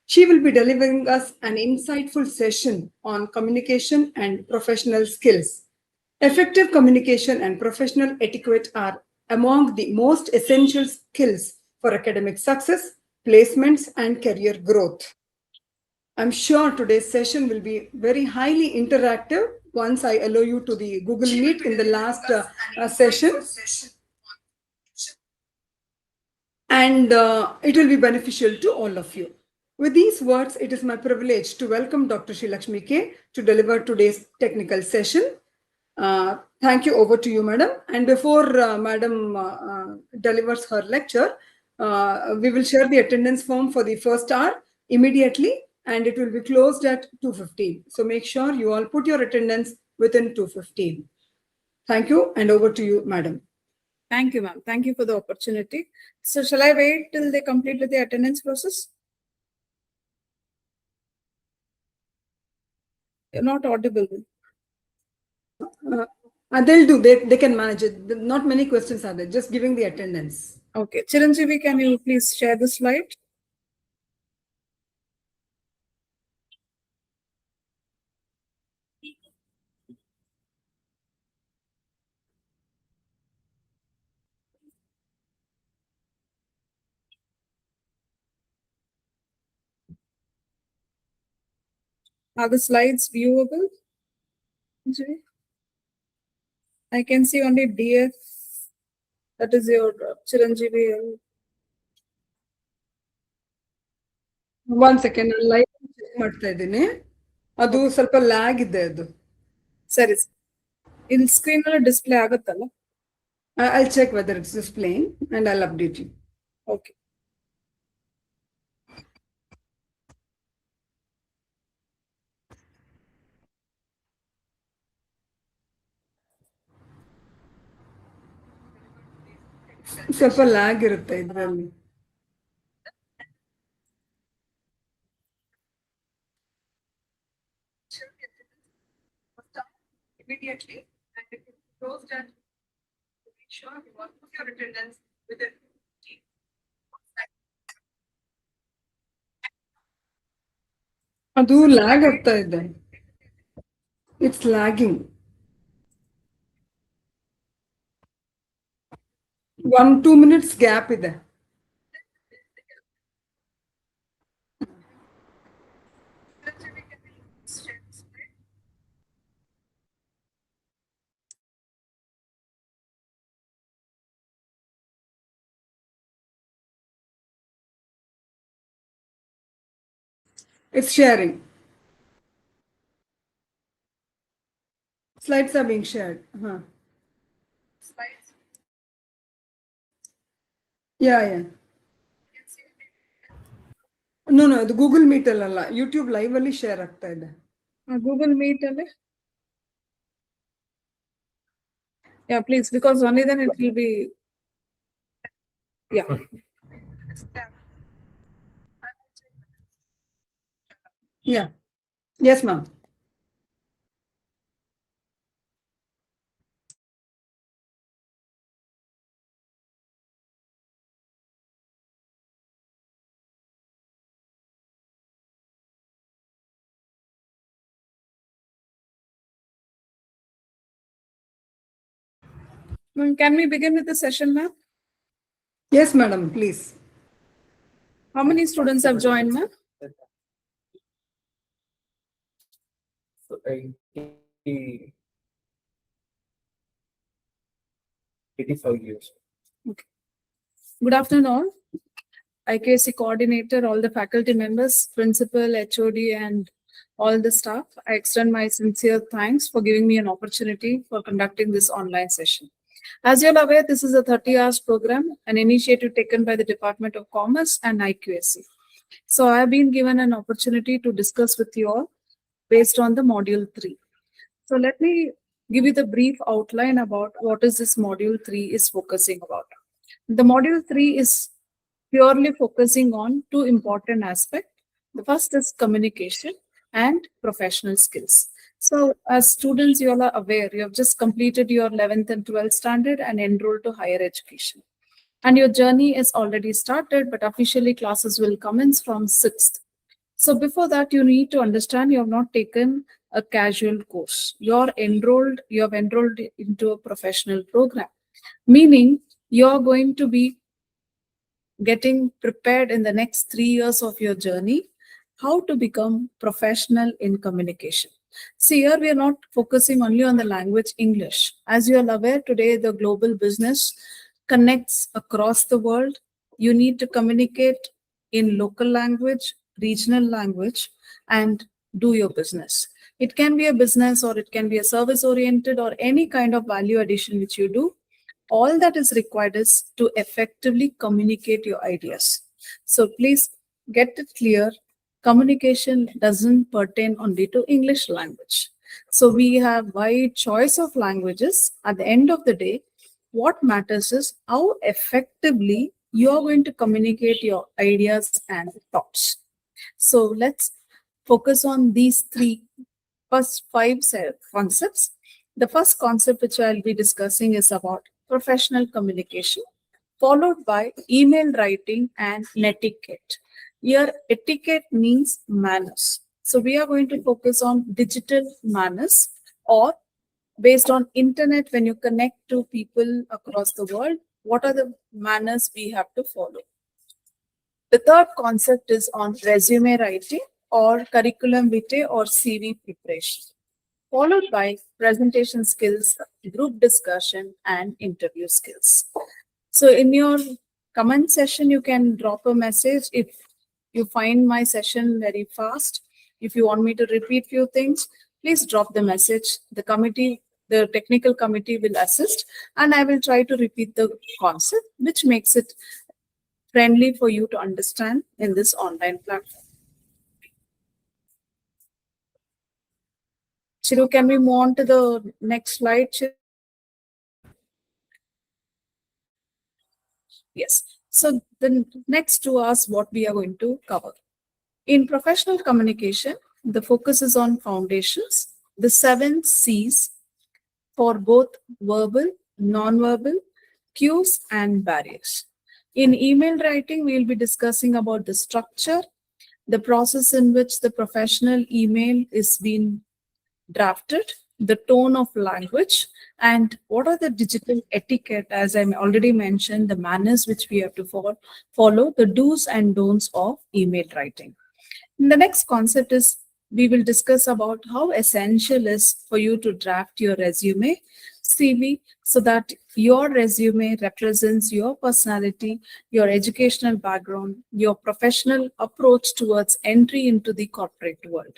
She will be delivering us an insightful session on communication and professional skills. Effective communication and professional etiquette are among the most essential skills for academic success, placements, and career growth. I'm sure today's session will be very highly interactive once I allow you to the Google Meet in the last session. And it will be beneficial to all of you. With these words, it is my privilege to welcome Dr. Srilakshmi K to deliver today's technical session. Thank you. Over to you, madam. And before madam delivers her lecture, we will share the attendance form for the first hour immediately, and it will be closed at 2:15. So make sure you all put your attendance within 2:15. Thank you, and over to you, madam. Thank you, ma'am. Thank you for the opportunity. So shall I wait till they complete the attendance process? You're not audible. They'll do. They can manage it. Not many questions are there. Just giving the attendance. Okay. Chiranjeevi, can you please share the slide? Are the slides viewable? I can see only DF. That is your Chiranjeevi. One second, live check ಮಾಡ್ತಾ ಇದ್ದೀನಿ. ಅದು ಸ್ವಲ್ಪ lag ಇದೆ ಅದು. ಸರಿ. ಇಲ್ಲಿ screen ಅಲ್ಲಿ display ಆಗುತ್ತಲ್ಲ? I'll check whether it's displaying and I'll update you. Okay. ಸ್ವಲ್ಪ ಲ್ಯಾಗ್ ಇರುತ್ತೆ ಇದರಲ್ಲಿ. Immediately, and if you close that, make sure you want to put your attendance within 15. ಅದು ಲ್ಯಾಗ್ ಆಗ್ತಾ ಇದೆ. It's lagging. 1-2 minutes gap ಇದೆ. It's sharing. Slides are being shared. Slides? Yeah. No, the Google Meet ಅಲ್ಲ, YouTube live ಅಲ್ಲಿ share ಆಗ್ತಾ ಇದೆ. Google Meet ಅಲ್ಲಿ? Yeah, please, because only then it will be. Yeah. Yeah. Yes, ma'am. Can we begin with the session, ma'am? Yes, madam, please. How many students have joined, ma'am? 85 years. Okay. Good afternoon, all. IQAC coordinator, all the faculty members, principal, HOD, and all the staff. I extend my sincere thanks for giving me an opportunity for conducting this online session. As you're aware, this is a 30 hours program, an initiative taken by the Department of Commerce and IQAC. So I have been given an opportunity to discuss with you all based on the module 3. So let me give you the brief outline about what is this module 3 is focusing about. The module 3 is purely focusing on two important aspects. The first is communication and professional skills. So as students, you all are aware, you have just completed your 11th and 12th standard and enrolled to higher education. And your journey is already started, but officially classes will commence from 6th. So before that, you need to understand you have not taken a casual course. You have enrolled into a professional program, meaning you're going to be getting prepared in the next 3 years of your journey, how to become professional in communication. See, here we are not focusing only on the language English. As you are aware, today the global business connects across the world. You need to communicate in local language, regional language, and do your business. It can be a business or it can be a service oriented or any kind of value addition which you do. All that is required is to effectively communicate your ideas. So please get it clear. Communication doesn't pertain only to English language. So we have wide choice of languages. At the end of the day, what matters is how effectively you are going to communicate your ideas and thoughts. So let's focus on these first five concepts. The first concept which I'll be discussing is about professional communication, followed by email writing and netiquette. Here, etiquette means manners. So we are going to focus on digital manners, or based on internet, when you connect to people across the world, what are the manners we have to follow? The third concept is on resume writing or curriculum vitae or CV preparation, followed by presentation skills, group discussion, and interview skills. So in your comment session, you can drop a message if you find my session very fast. If you want me to repeat few things, please drop the message. The technical committee will assist, and I will try to repeat the concept, which makes it friendly for you to understand in this online platform. Chiru, can we move on to the next slide, Chiru? Yes. So the next 2 hours, what we are going to cover. In professional communication, the focus is on foundations, the 7 C's for both verbal, non-verbal, cues, and barriers. In email writing, we'll be discussing about the structure, the process in which the professional email is being drafted, the tone of language, and what are the digital etiquette, as I already mentioned, the manners which we have to follow, the do's and don'ts of email writing. And the next concept is we will discuss about how essential is for you to draft your resume, CV, so that your resume represents your personality, your educational background, your professional approach towards entry into the corporate world,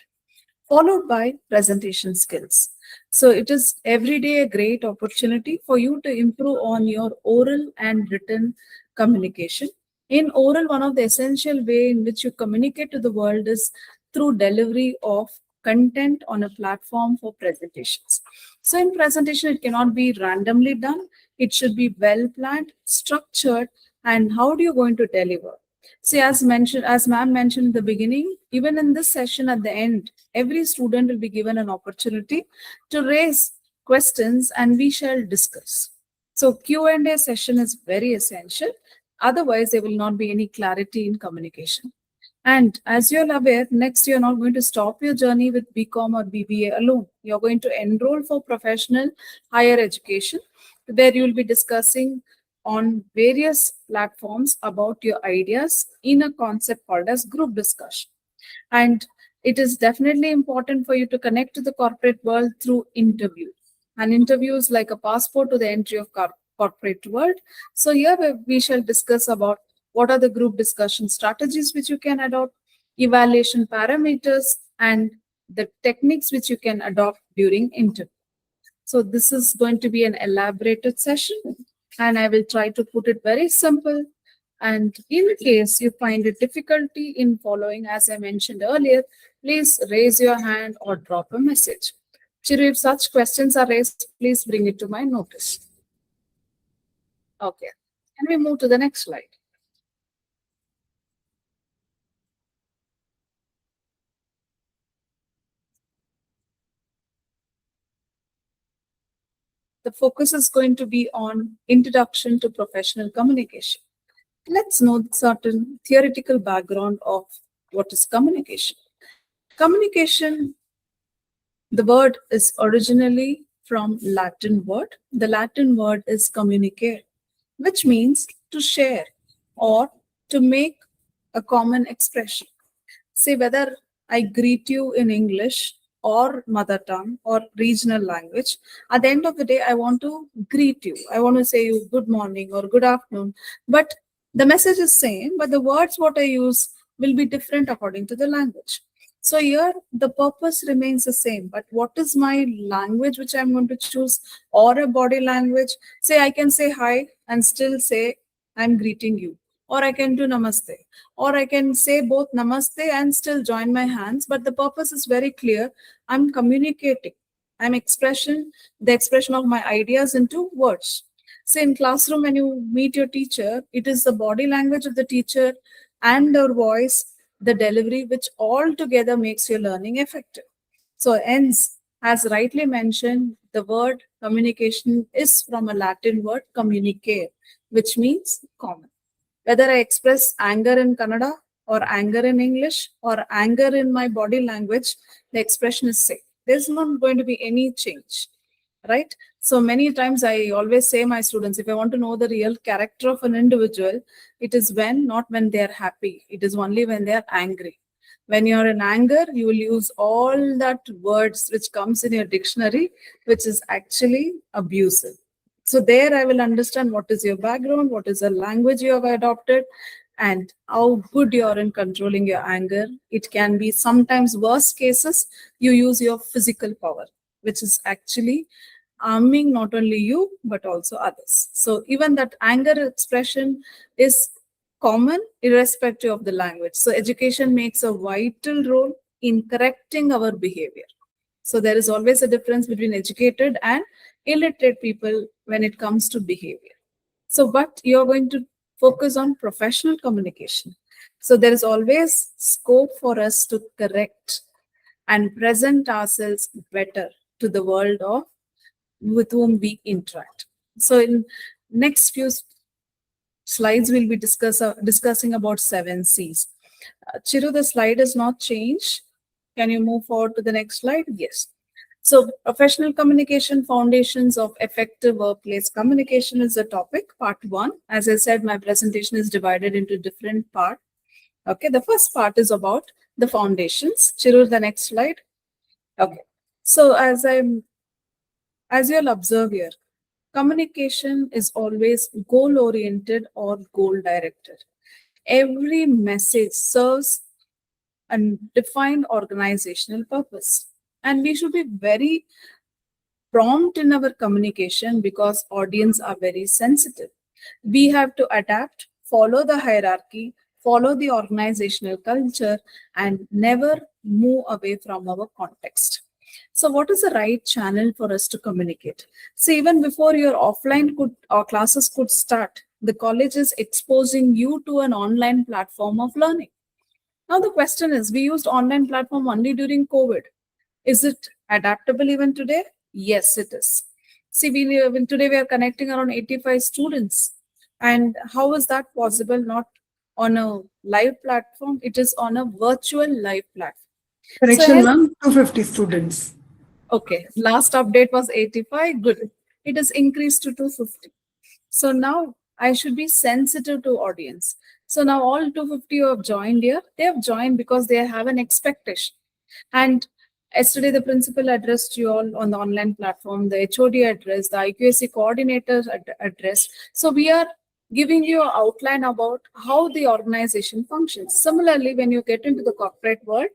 followed by presentation skills. So it is every day a great opportunity for you to improve on your oral and written communication. In oral, one of the essential way in which you communicate to the world is through delivery of content on a platform for presentations. So in presentation, it cannot be randomly done. It should be well planned, structured, and how do you going to deliver? See, as ma'am mentioned in the beginning, even in this session at the end, every student will be given an opportunity to raise questions and we shall discuss. So Q&A session is very essential. Otherwise, there will not be any clarity in communication. And as you're aware, next you're not going to stop your journey with BCom or BBA alone. You're going to enroll for professional higher education, where you'll be discussing on various platforms about your ideas in a concept called as group discussion. And it is definitely important for you to connect to the corporate world through interview. And interview is like a passport to the entry of corporate world. So here we shall discuss about what are the group discussion strategies which you can adopt, evaluation parameters, and the techniques which you can adopt during interview. So this is going to be an elaborated session, and I will try to put it very simple. And in case you find a difficulty in following, as I mentioned earlier, please raise your hand or drop a message. Chiru, if such questions are raised, please bring it to my notice. Okay. Can we move to the next slide? The focus is going to be on introduction to professional communication. Let's know certain theoretical background of what is communication? Communication, the word is originally from Latin word. The Latin word is communicare, which means to share or to make a common expression. Say whether I greet you in English or mother tongue or regional language, at the end of the day, I want to greet you. I want to say you good morning or good afternoon. But the message is same, but the words what I use will be different according to the language. So here the purpose remains the same, but what is my language which I'm going to choose or a body language? Say I can say hi and still say I'm greeting you, or I can do namaste, or I can say both namaste and still join my hands, but the purpose is very clear. I'm communicating. I'm the expression of my ideas into words. Say in classroom, when you meet your teacher, it is the body language of the teacher and her voice, the delivery, which all together makes your learning effective. So hence, as rightly mentioned, the word communication is from a Latin word communicare, which means common. Whether I express anger in Kannada or anger in English or anger in my body language, the expression is same. There's not going to be any change, right? So many times I always say my students, if I want to know the real character of an individual, it is not when they're happy. It is only when they're angry. When you're in anger, you will use all that words which comes in your dictionary, which is actually abusive. So there I will understand what is your background, what is the language you have adopted, and how good you are in controlling your anger. It can be sometimes worst cases, you use your physical power, which is actually harming not only you, but also others. So even that anger expression is common irrespective of the language. So education makes a vital role in correcting our behavior. So there is always a difference between educated and illiterate people when it comes to behavior. So, but you're going to focus on professional communication. So there is always scope for us to correct and present ourselves better to the world of with whom we interact. So in next few slides, we'll be discussing about 7 C's. Chiru, the slide has not changed. Can you move forward to the next slide? Yes. So professional communication, foundations of effective workplace communication is the topic, part 1. As I said, my presentation is divided into different parts. Okay, the first part is about the foundations. Chiru, the next slide. Okay. So as you'll observe here, communication is always goal-oriented or goal-directed. Every message serves a defined organizational purpose. And we should be very prompt in our communication because audience are very sensitive. We have to adapt, follow the hierarchy, follow the organizational culture, and never move away from our context. So what is the right channel for us to communicate? So even before your offline classes could start, the college is exposing you to an online platform of learning. Now the question is, we used online platform only during COVID. Is it adaptable even today? Yes, it is. See, today we are connecting around 85 students. And how is that possible? Not on a live platform, it is on a virtual live platform. Correction, ma'am, 250 students. Okay, last update was 85. Good. It has increased to 250. So now I should be sensitive to audience. So now all 250 who have joined here, they have joined because they have an expectation. And yesterday, the principal addressed you all on the online platform, the HOD address, the IQAC coordinator address. So we are giving you an outline about how the organization functions. Similarly, when you get into the corporate world,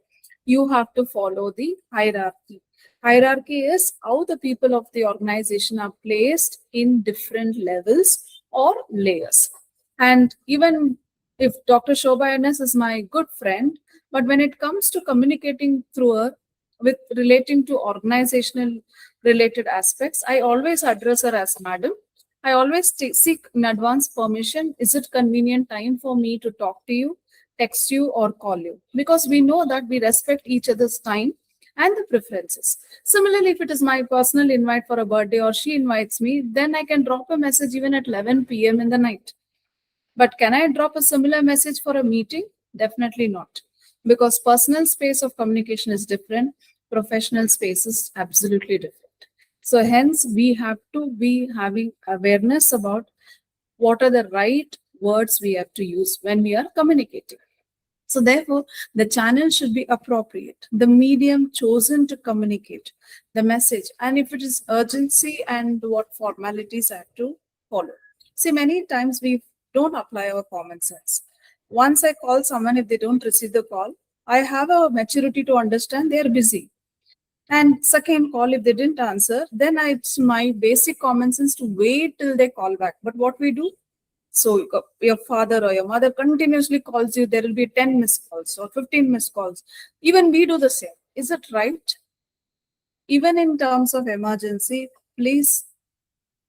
you have to follow the hierarchy. Hierarchy is how the people of the organization are placed in different levels or layers. And even if Dr. Shobha NS is my good friend, but when it comes to communicating through her with relating to organizational related aspects, I always address her as madam. I always seek in advance permission. Is it convenient time for me to talk to you, text you, or call you? Because we know that we respect each other's time and the preferences. Similarly, if it is my personal invite for a birthday or she invites me, then I can drop a message even at 11 p.m. in the night. But can I drop a similar message for a meeting? Definitely not. because personal space of communication is different, professional space is absolutely different. So hence we have to be having awareness about what are the right words we have to use when we are communicating. So therefore, the channel should be appropriate, the medium chosen to communicate the message, and if it is urgency and what formalities I have to follow. See, many times we don't apply our common sense. Once I call someone, if they don't receive the call, I have a maturity to understand they are busy. And second call, if they didn't answer, then it's my basic common sense to wait till they call back. But what we do? So your father or your mother continuously calls you, there will be 10 missed calls or 15 missed calls. Even we do the same. Is it right? Even in terms of emergency, please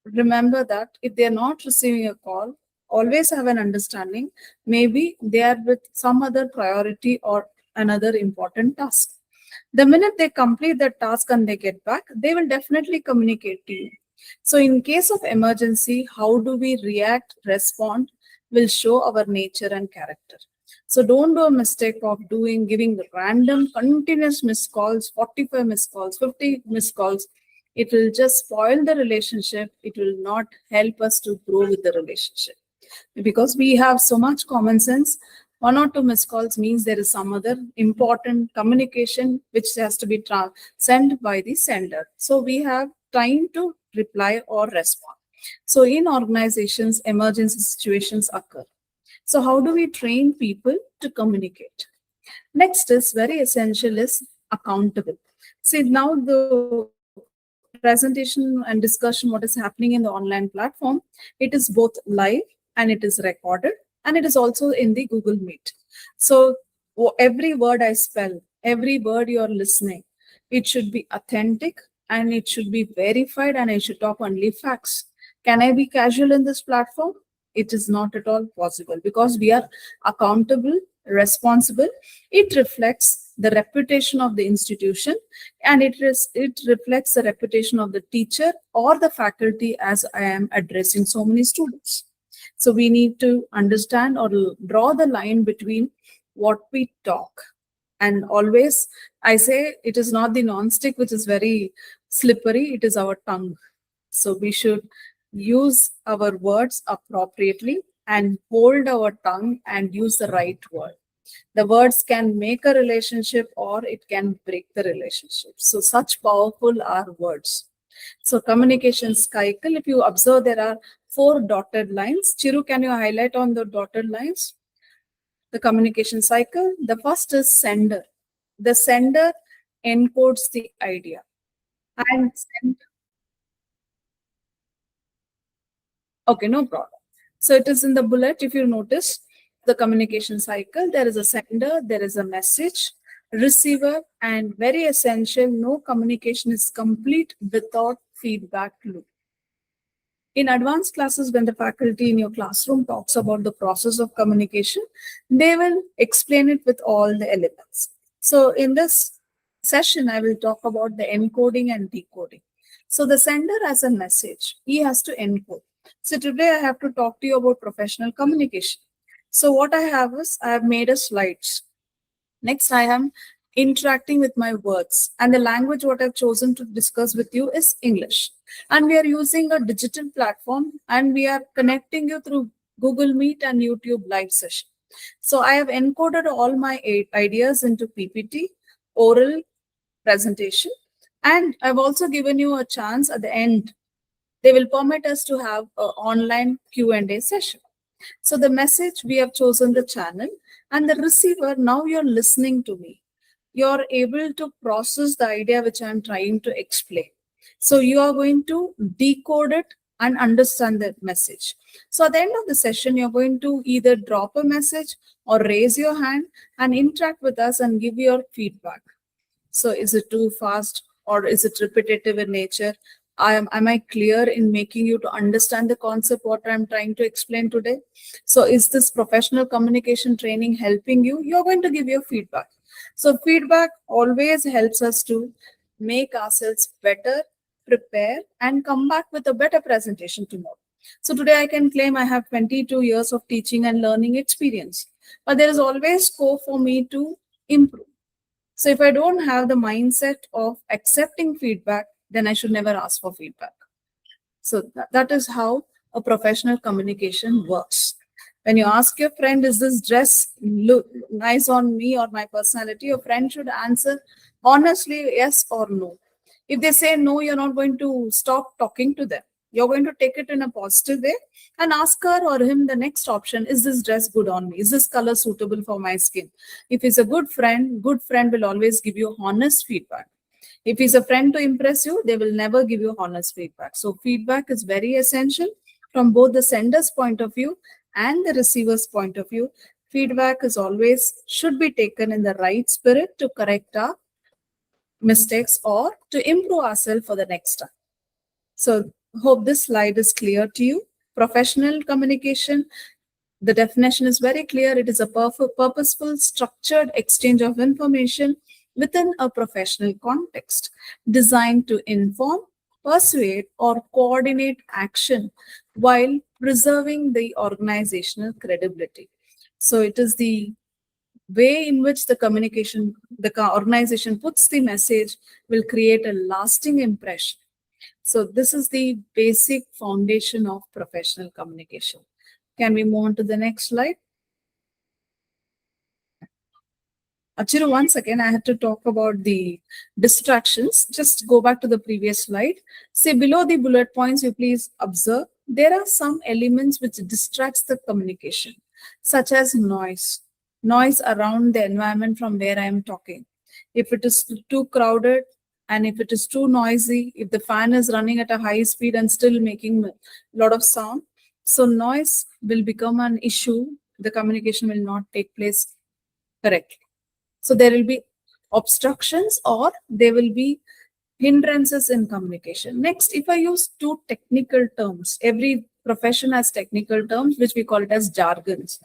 remember that if they are not receiving a call, always have an understanding. Maybe they are with some other priority or another important task. The minute they complete that task and they get back, they will definitely communicate to you. So in case of emergency, how do we react, respond, will show our nature and character. So don't do a mistake of giving random continuous missed calls, 45 missed calls, 50 missed calls. It will just spoil the relationship. It will not help us to grow with the relationship. Because we have so much common sense, 1 or 2 missed calls means there is some other important communication which has to be sent by the sender. So we have time to reply or respond. So in organizations, emergency situations occur. So how do we train people to communicate? Next is very essential is accountable. See, now the presentation and discussion, what is happening in the online platform, it is both live and it is recorded and it is also in the Google Meet. So every word I spell, every word you are listening, it should be authentic and it should be verified and I should talk only facts. Can I be casual in this platform? It is not at all possible because we are accountable, responsible. It reflects the reputation of the institution and it reflects the reputation of the teacher or the faculty as I am addressing so many students. So we need to understand or draw the line between what we talk. And always I say it is not the non-stick which is very slippery, it is our tongue. So we should use our words appropriately and hold our tongue and use the right word. The words can make a relationship or it can break the relationship. So such powerful are words. So communication cycle, if you observe, there are 4 dotted lines. Chiru, can you highlight on the dotted lines? The communication cycle. The first is sender. The sender encodes the idea. And okay, no problem. So it is in the bullet, if you notice, the communication cycle, there is a sender, there is a message, receiver, and very essential, no communication is complete without feedback loop. In advanced classes, when the faculty in your classroom talks about the process of communication, they will explain it with all the elements. So in this session, I will talk about the encoding and decoding. So the sender has a message, he has to encode. So today I have to talk to you about professional communication. So what I have is, I have made a slides. Next, I am interacting with my words, and the language what I've chosen to discuss with you is English. And we are using a digital platform and we are connecting you through Google Meet and YouTube live session. So I have encoded all my 8 ideas into PPT, oral presentation, and I've also given you a chance at the end. They will permit us to have an online Q&A session. So the message, we have chosen the channel, and the receiver, now you're listening to me. You're able to process the idea which I'm trying to explain. So you are going to decode it and understand that message. So at the end of the session, you're going to either drop a message or raise your hand and interact with us and give your feedback. So is it too fast or is it repetitive in nature? Am I clear in making you to understand the concept what I'm trying to explain today? So is this professional communication training helping you? You're going to give your feedback. So feedback always helps us to make ourselves better, prepare, and come back with a better presentation tomorrow. So today I can claim I have 22 years of teaching and learning experience, but there is always scope for me to improve. So if I don't have the mindset of accepting feedback, then I should never ask for feedback. So that is how a professional communication works. When you ask your friend, is this dress look nice on me or my personality? Your friend should answer honestly, yes or no. If they say no, you're not going to stop talking to them. You're going to take it in a positive way and ask her or him the next option. Is this dress good on me? Is this color suitable for my skin? If he's a good friend will always give you honest feedback. If he's a friend to impress you, they will never give you honest feedback. So feedback is very essential from both the sender's point of view and the receiver's point of view. Feedback is always should be taken in the right spirit to correct our mistakes or to improve ourselves for the next time. So hope this slide is clear to you. Professional communication, the definition is very clear. It is a purposeful, structured exchange of information within a professional context designed to inform, persuade, or coordinate action while preserving the organizational credibility. So it is the way in which the organization puts the message will create a lasting impression. So this is the basic foundation of professional communication. Can we move on to the next slide? Achiru, once again, I had to talk about the distractions. Just go back to the previous slide. Say below the bullet points, you please observe, there are some elements which distracts the communication, such as noise around the environment from where I am talking. If it is too crowded and if it is too noisy, if the fan is running at a high speed and still making a lot of sound, so noise will become an issue. The communication will not take place correctly. So there will be obstructions or there will be hindrances in communication. Next, if I use two technical terms, every profession has technical terms, which we call it as jargons.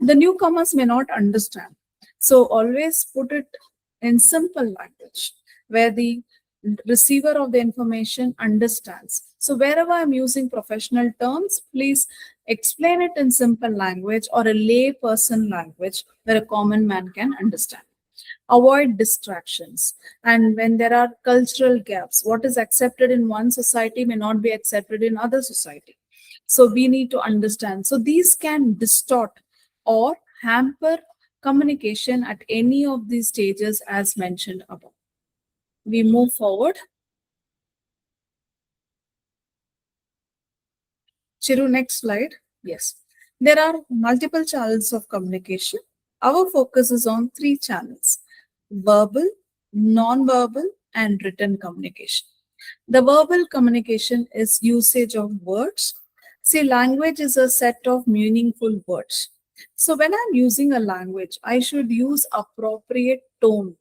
The newcomers may not understand. So always put it in simple language where the receiver of the information understands. So wherever I'm using professional terms, please explain it in simple language or a lay person language where a common man can understand. Avoid distractions. And when there are cultural gaps, what is accepted in one society may not be accepted in other society. So we need to understand. So these can distort or hamper communication at any of these stages as mentioned above. We move forward. Chiru, next slide. Yes. There are multiple channels of communication. Our focus is on 3 channels: verbal, non-verbal, and written communication. The verbal communication is usage of words. See, language is a set of meaningful words. So when I'm using a language, I should use appropriate tone,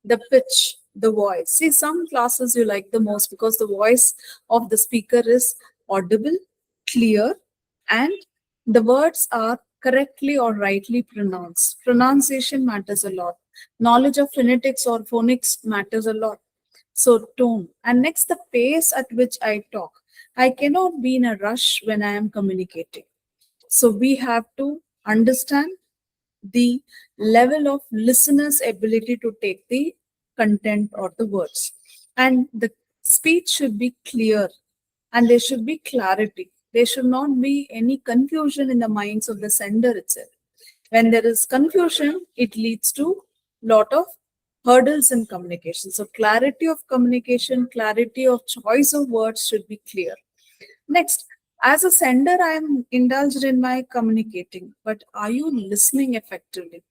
the pitch, the voice. See, some classes you like the most because the voice of the speaker is audible, clear, and the words are correctly or rightly pronounced. Pronunciation matters a lot. Knowledge of phonetics or phonics matters a lot. So tone. And next, the pace at which I talk. I cannot be in a rush when I am communicating. So we have to understand the level of listener's ability to take the content or the words. And the speech should be clear and there should be clarity. There should not be any confusion in the minds of the sender itself. When there is confusion, it leads to lot of hurdles in communication. So clarity of communication, clarity of choice of words should be clear. Next, as a sender, I am indulged in my communicating, but are you listening effectively?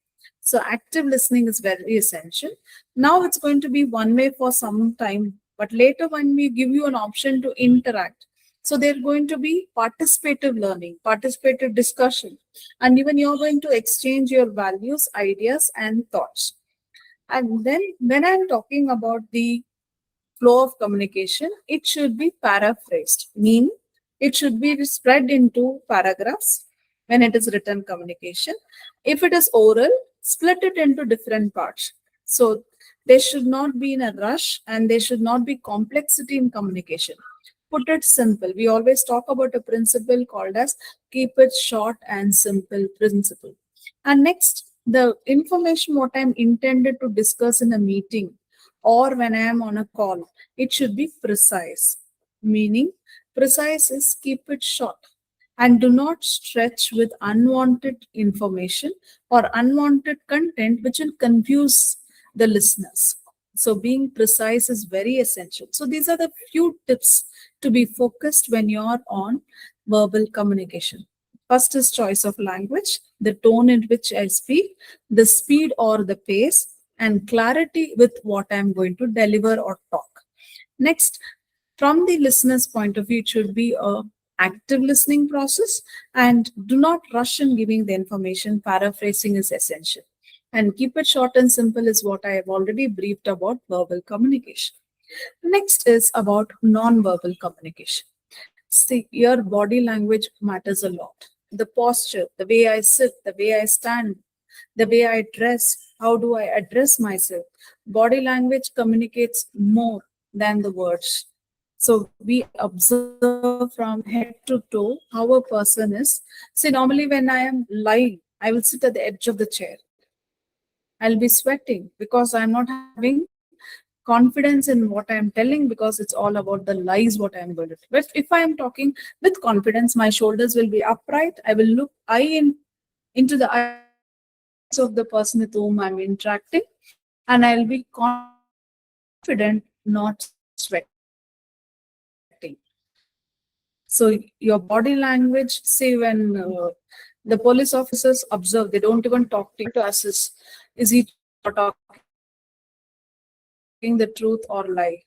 So active listening is very essential. Now it's going to be one way for some time, but later when we give you an option to interact, so they're going to be participative learning, participative discussion, and even you're going to exchange your values, ideas, and thoughts. And then when I'm talking about the flow of communication, it should be paraphrased, mean it should be spread into paragraphs when it is written communication. If it is oral, split it into different parts. So there should not be in a rush and there should not be complexity in communication. Put it simple. We always talk about a principle called as keep it short and simple principle. And next, The information what I'm intended to discuss in a meeting or when I am on a call, it should be precise. Meaning, precise is keep it short and do not stretch with unwanted information or unwanted content which will confuse the listeners. So being precise is very essential. So these are the few tips to be focused when you're on verbal communication. First is choice of language, the tone in which I speak, the speed or the pace, and clarity with what I'm going to deliver or talk. Next, from the listener's point of view, it should be a active listening process and do not rush in giving the information. Paraphrasing is essential. And keep it short and simple is what I have already briefed about verbal communication. Next is about non-verbal communication. See, your body language matters a lot. The posture, the way I sit, the way I stand, the way I dress, how do I address myself. Body language communicates more than the words. So we observe from head to toe how a person is. See, normally when I am lying, I will sit at the edge of the chair. I'll be sweating because I'm not having confidence in what I'm telling because it's all about the lies what I'm going to do. But if I'm talking with confidence, my shoulders will be upright. I will look into the eyes of the person with whom I'm interacting, and I'll be confident, not sweating. So your body language, say when the police officers observe, they don't even talk to assess, is he talking the truth or lie?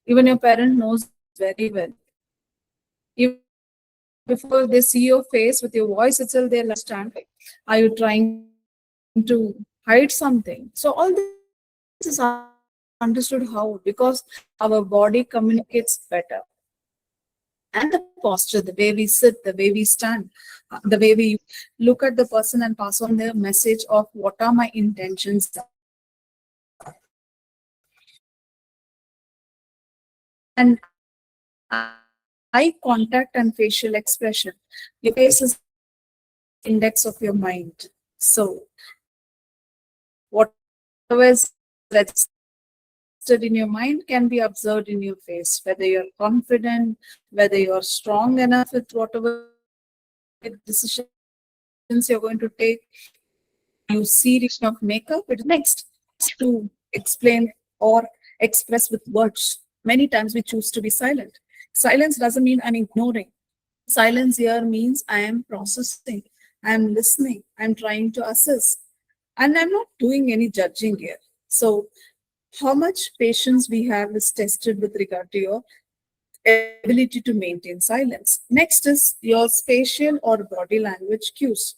Even your parent knows very well. Even before they see your face with your voice itself, they'll understand. Are you trying to hide something? So all this is understood how, because our body communicates better. And the posture, the way we sit, the way we stand, the way we look at the person and pass on their message of what are my intentions. And eye contact and facial expression. Your face is index of your mind. So whatever is registered in your mind can be observed in your face, whether you're confident, whether you're strong enough with whatever decisions you're going to take. You see of makeup. It next to explain or express with words. Many times we choose to be silent. Silence doesn't mean I'm ignoring. Silence here means I am processing, I am listening, I'm trying to assess, and I'm not doing any judging here. So, how much patience we have is tested with regard to your ability to maintain silence. Next is your spatial or body language cues.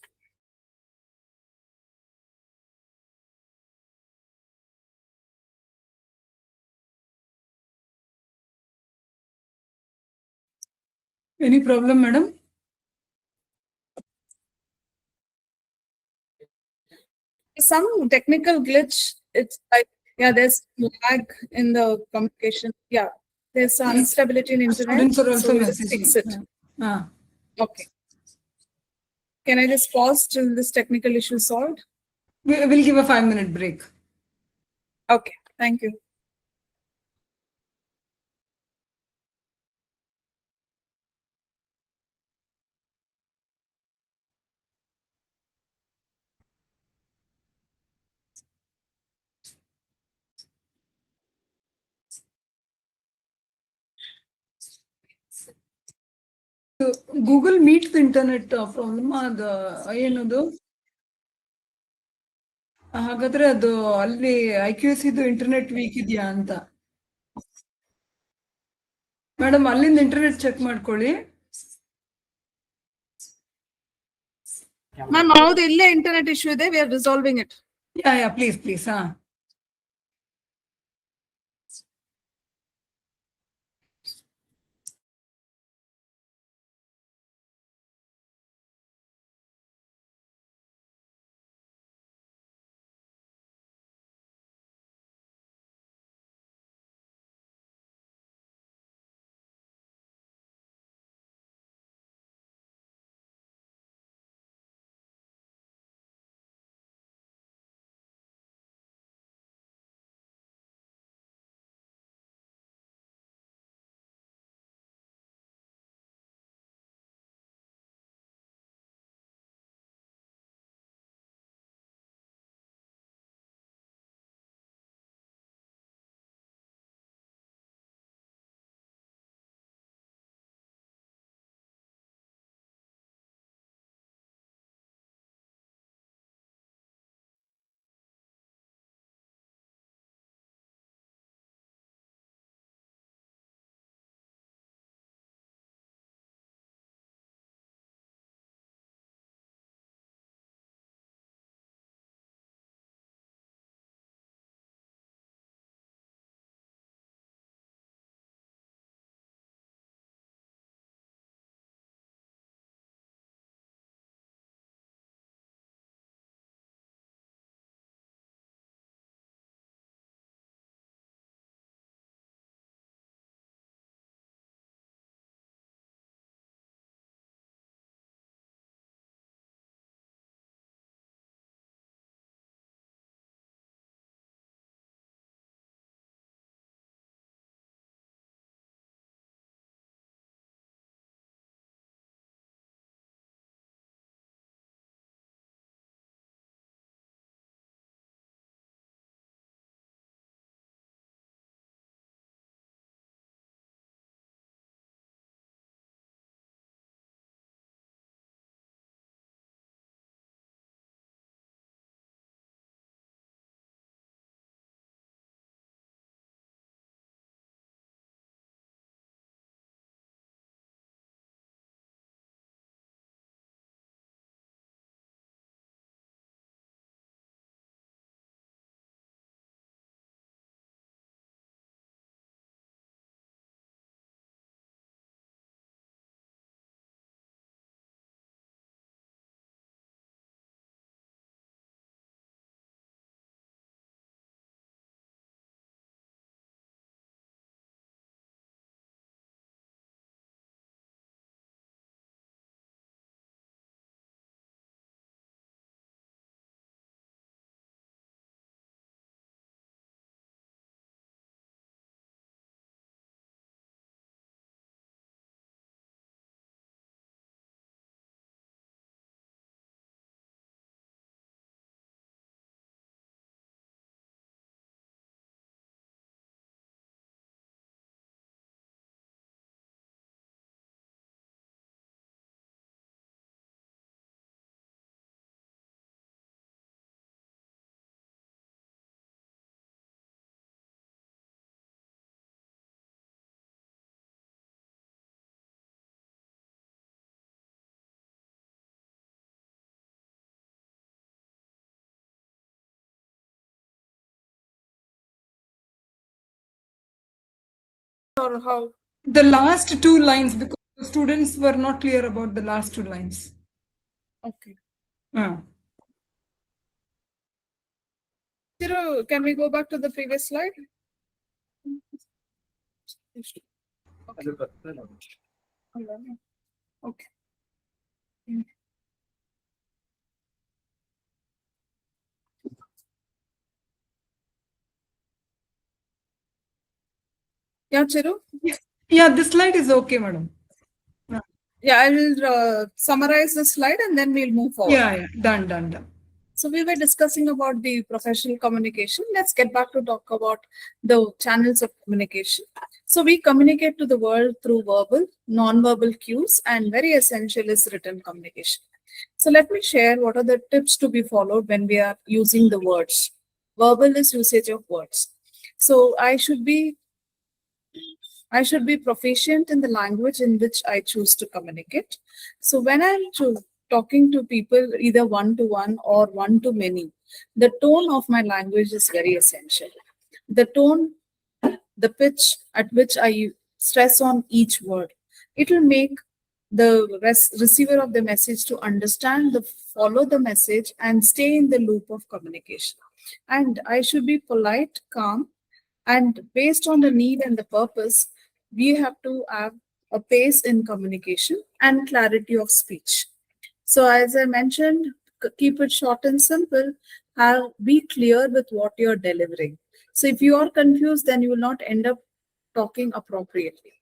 Any problem, madam? Some technical glitch. It's like, yeah, there's lag in the communication. Yeah, there's some instability in internet. Students are So also we just messaging. fix it. Ah. Okay. Can I just pause till this technical issue is solved? We'll give a 5-minute break. Okay. Thank you. So Google Meet the internet problem ಅದು ಏನದು ಹಾಗಾದ್ರೆ ಅದು ಅಲ್ಲಿ IQS ಇದು internet weak ಇದೆಯಾ ಅಂತ madam ಅಲ್ಲಿಂದ internet check ಮಾಡ್ಕೊಳ್ಳಿ Ma'am, now the internet issue there, we are resolving it. Yeah please ಹಾ or how? The last two lines, because the students were not clear about the last two lines. Okay. Ah. Thiru, can we go back to the previous slide? Okay. Okay. Yeah, Chiru? Yeah, this slide is okay, madam. Yeah, I will summarize the slide and then we'll move forward. Yeah, done. So we were discussing about the professional communication. Let's get back to talk about the channels of communication. So we communicate to the world through verbal, non-verbal cues, and very essential is written communication. So let me share what are the tips to be followed when we are using the words. Verbal is usage of words. So I should be proficient in the language in which I choose to communicate. So when I'm talking to people, either one-to-one or one-to-many, the tone of my language is very essential. The tone, the pitch at which I stress on each word, it will make the receiver of the message to understand, follow the message and stay in the loop of communication. And I should be polite, calm, and based on the need and the purpose, we have to have a pace in communication and clarity of speech. So as I mentioned, keep it short and simple. Be clear with what you're delivering. So if you are confused, then you will not end up talking appropriately.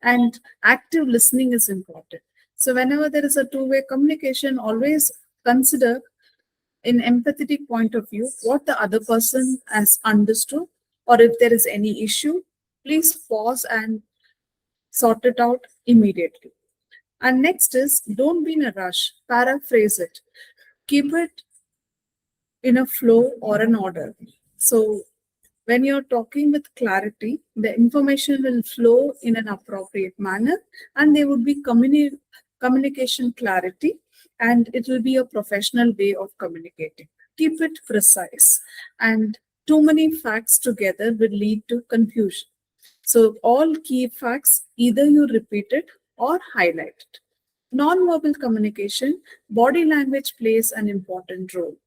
And active listening is important. So whenever there is a two-way communication, always consider in empathetic point of view what the other person has understood, or if there is any issue, please pause and sort it out immediately. And next is don't be in a rush, paraphrase it, keep it in a flow or an order. So when you're talking with clarity, the information will flow in an appropriate manner and there would be communication clarity and it will be a professional way of communicating. Keep it precise, and too many facts together will lead to confusion. So all key facts, either you repeat it or highlight it. Non-verbal communication, body language plays an important role.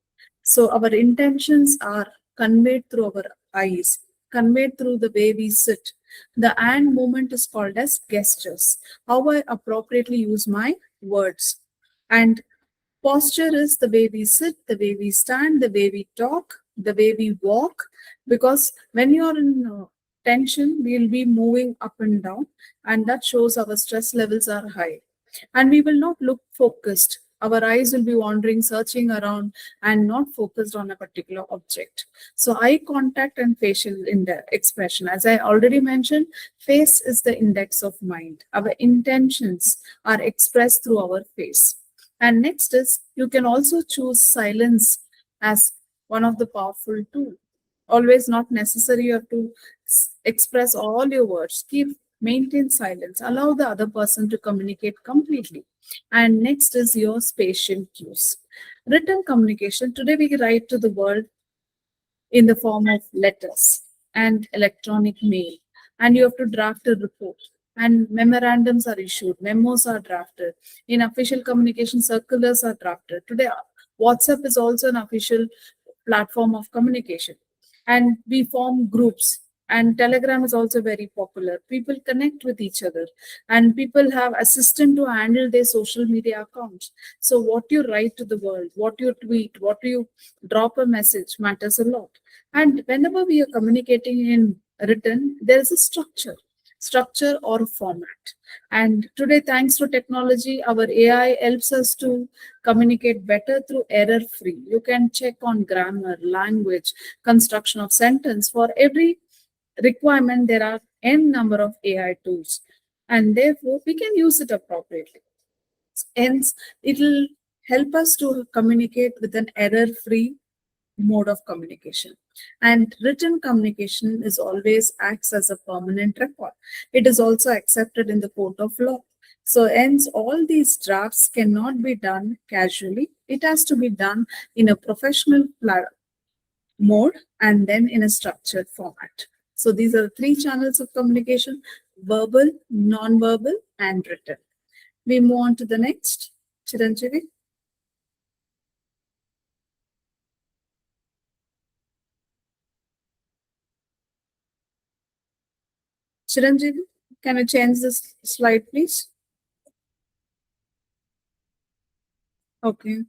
So our intentions are conveyed through our eyes, conveyed through the way we sit. The hand movement is called as gestures. How I appropriately use my words. And posture is the way we sit, the way we stand, the way we talk, the way we walk. Because when you're in tension, we'll be moving up and down, and that shows our stress levels are high. And we will not look focused. Our eyes will be wandering, searching around, and not focused on a particular object. So eye contact and facial expression. As I already mentioned, face is the index of mind. Our intentions are expressed through our face. And next is, you can also choose silence as one of the powerful tools. Always not necessary you have to express all your words. Maintain silence. Allow the other person to communicate completely. And next is your spatial cues. Written communication. Today we write to the world in the form of letters and electronic mail. And you have to draft a report. And memorandums are issued, memos are drafted. In official communication, circulars are drafted. Today, WhatsApp is also an official platform of communication. And we form groups. And Telegram is also very popular. People connect with each other. And people have assistant to handle their social media accounts. So what you write to the world, what you tweet, what you drop a message matters a lot. And whenever we are communicating in written, there is a structure or format. And today, thanks to technology, our AI helps us to communicate better through error-free. You can check on grammar, language, construction of sentence. For every requirement, there are n number of AI tools, and therefore we can use it appropriately. Hence, it will help us to communicate with an error-free mode of communication. And written communication is always acts as a permanent record. It is also accepted in the court of law. So hence all these drafts cannot be done casually. It has to be done in a professional mode and then in a structured format. So these are the three channels of communication: verbal, non-verbal, and written. We move on to the next. Chiranjeevi. Chiranjeevi, can you change this slide, please? Okay.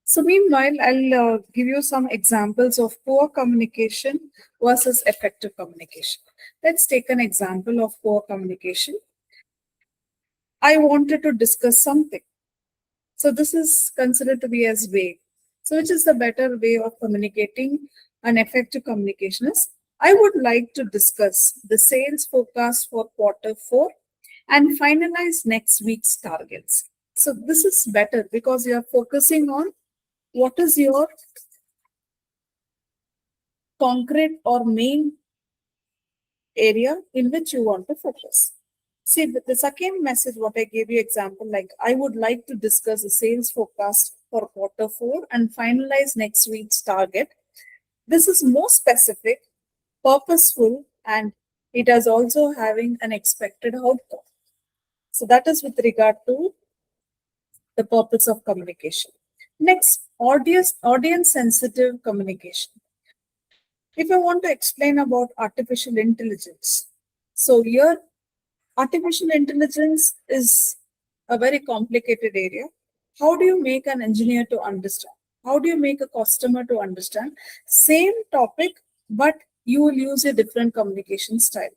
So meanwhile, I'll give you some examples of poor communication versus effective communication. Let's take an example of poor communication. I wanted to discuss something. So this is considered to be as vague. So which is the better way of communicating? An effective communication is, I would like to discuss the sales forecast for quarter 4 and finalize next week's targets. So this is better because you are focusing on what is your concrete or main area in which you want to focus. See, the second message, what I gave you example, like I would like to discuss the sales forecast for quarter 4 and finalize next week's target. This is more specific, purposeful, and it is also having an expected outcome. So that is with regard to the purpose of communication. Next, audience sensitive communication. If I want to explain about artificial intelligence, so here artificial intelligence is a very complicated area. How do you make an engineer to understand? How do you make a customer to understand? Same topic, but you will use a different communication style.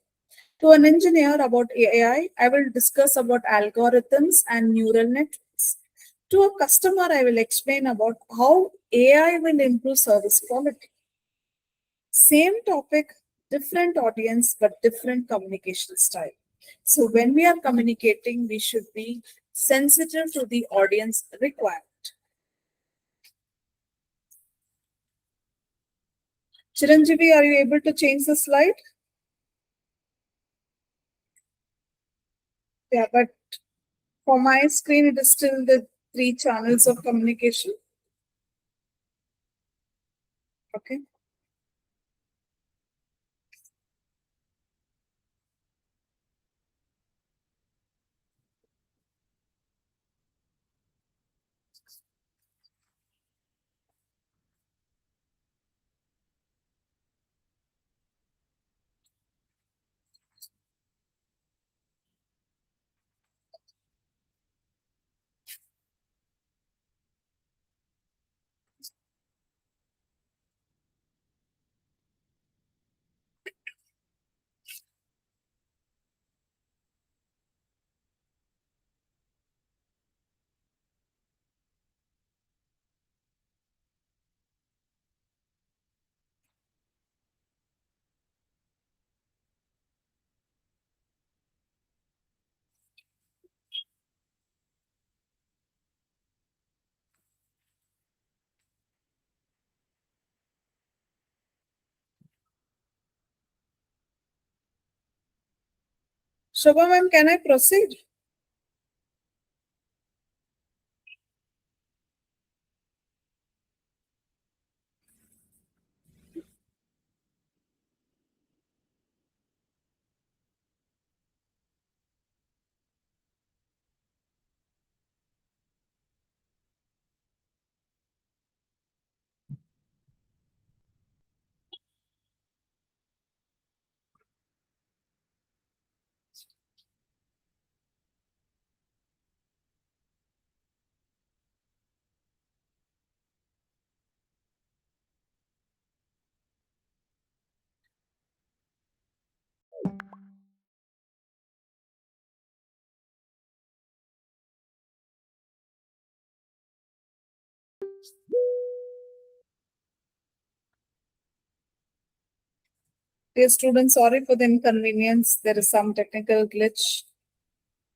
To an engineer about AI, I will discuss about algorithms and neural networks. To a customer, I will explain about how AI will improve service quality. Same topic, different audience, but different communication style. So when we are communicating, we should be sensitive to the audience requirement. Chiranjeevi, are you able to change the slide? Yeah, but for my screen, it is still the 3 channels of communication. Okay. Shobha ma'am, can I proceed? Dear students, sorry for the inconvenience. There is some technical glitch.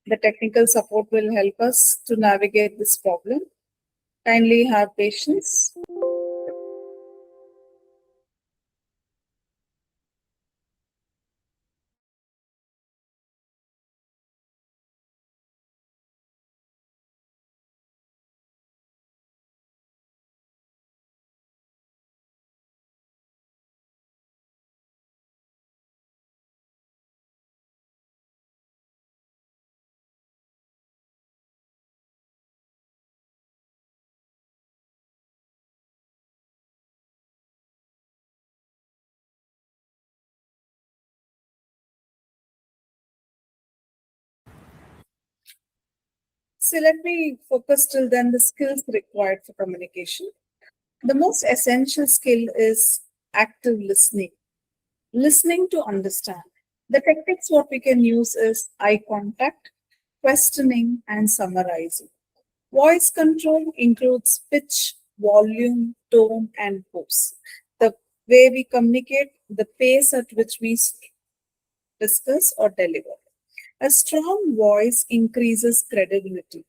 The technical support will help us to navigate this problem. Kindly have patience. So let me focus till then the skills required for communication. The most essential skill is active listening. Listening to understand. The techniques what we can use is eye contact, questioning, and summarizing. Voice control includes pitch, volume, tone, and pose. The way we communicate, the pace at which we discuss or deliver. A strong voice increases credibility.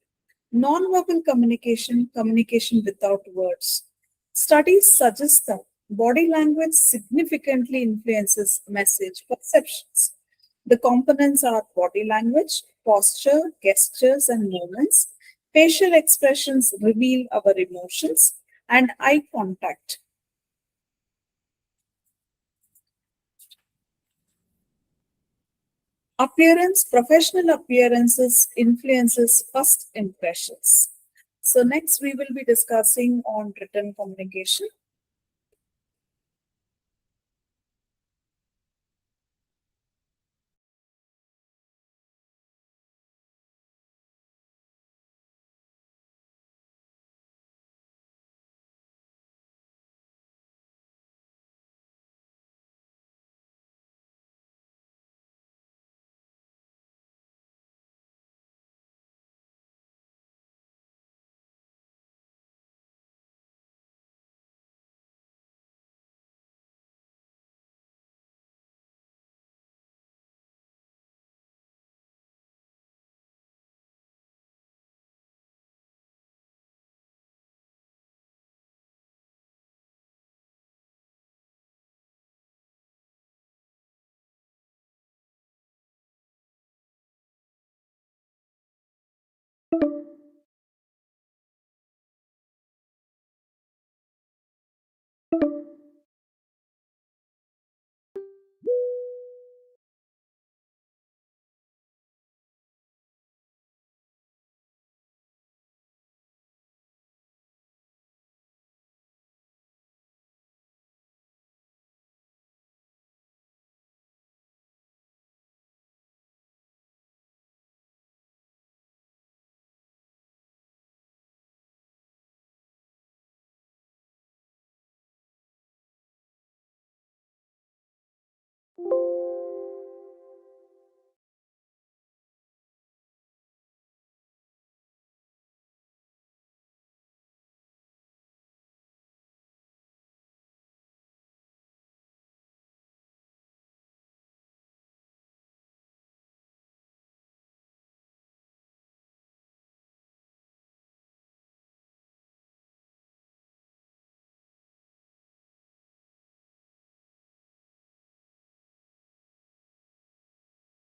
Non-verbal communication, communication without words. Studies suggest that body language significantly influences message perceptions. The components are body language, posture, gestures, and movements. Facial expressions reveal our emotions, and eye contact. Appearance, professional appearances influences first impressions. So next we will be discussing on written communication.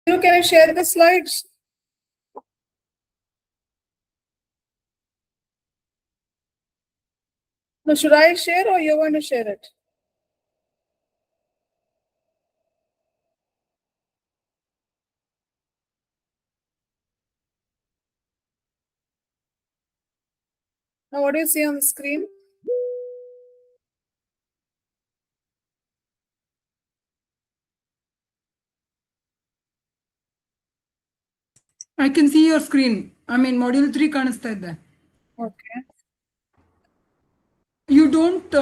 Can I share the slides? No, should I share or you want to share it? Now, what do you see on the screen? I can see your screen. I mean, module 3 ಕಾಣಿಸ್ತಾ ಇದೆ. Okay. You don't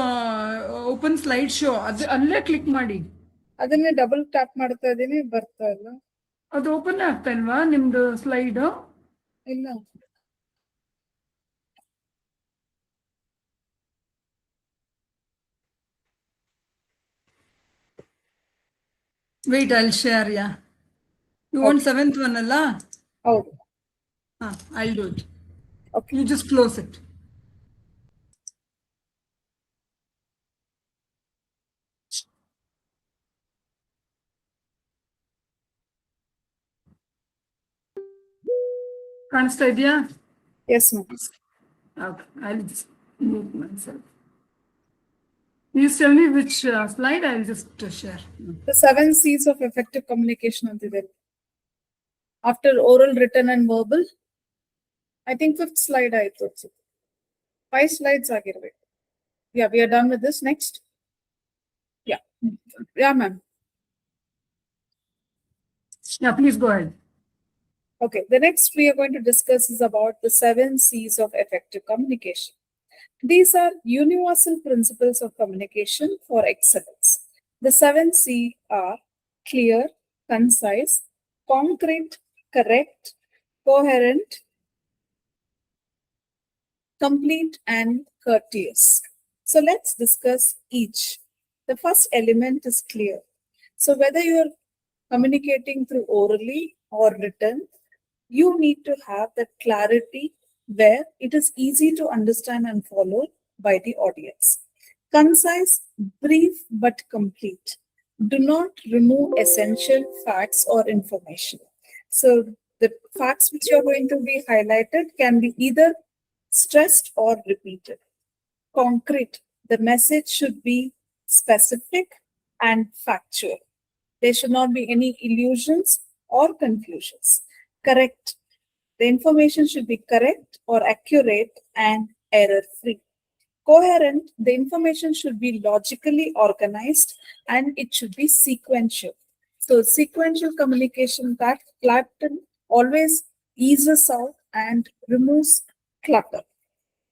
open slide show. ಅಲ್ಲೇ click ಮಾಡಿ. ಅದನ್ನೇ double tap ಮಾಡ್ತಾ ಇದ್ದೀನಿ, ಬರ್ತಾ ಇಲ್ಲ. ಅದು ಓಪನ್ ಆಗ್ತಾ ಇಲ್ವಾ ನಿಮ್ದು ಸ್ಲೈಡ್? ಇಲ್ಲ. Wait, I'll share, yeah. You want seventh one, Allah? Oh, I'll do it. okay. You just close it. Can't idea? Yes, ma'am. Okay, I'll just move myself. You tell me which slide, I'll just share. The 7 C's of effective communication on the web. After oral, written, and verbal, I think 5th slide I thought so. 5 slides are given. Yeah, we are done with this. Next. Yeah. Yeah, ma'am. Yeah, please go ahead. Okay, the next we are going to discuss is about the 7 C's of effective communication. These are universal principles of communication for excellence. The 7 C are clear, concise, concrete, correct, coherent, complete, and courteous. So let's discuss each. The first element is clear. So whether you're communicating through orally or written, you need to have that clarity where it is easy to understand and follow by the audience. Concise, brief, but complete. Do not remove essential facts or information. So the facts which are going to be highlighted can be either stressed or repeated. Concrete. The message should be specific and factual. There should not be any illusions or confusions. Correct. The information should be correct or accurate and error-free. Coherent. The information should be logically organized and it should be sequential. So sequential communication that pattern always eases out and removes clutter.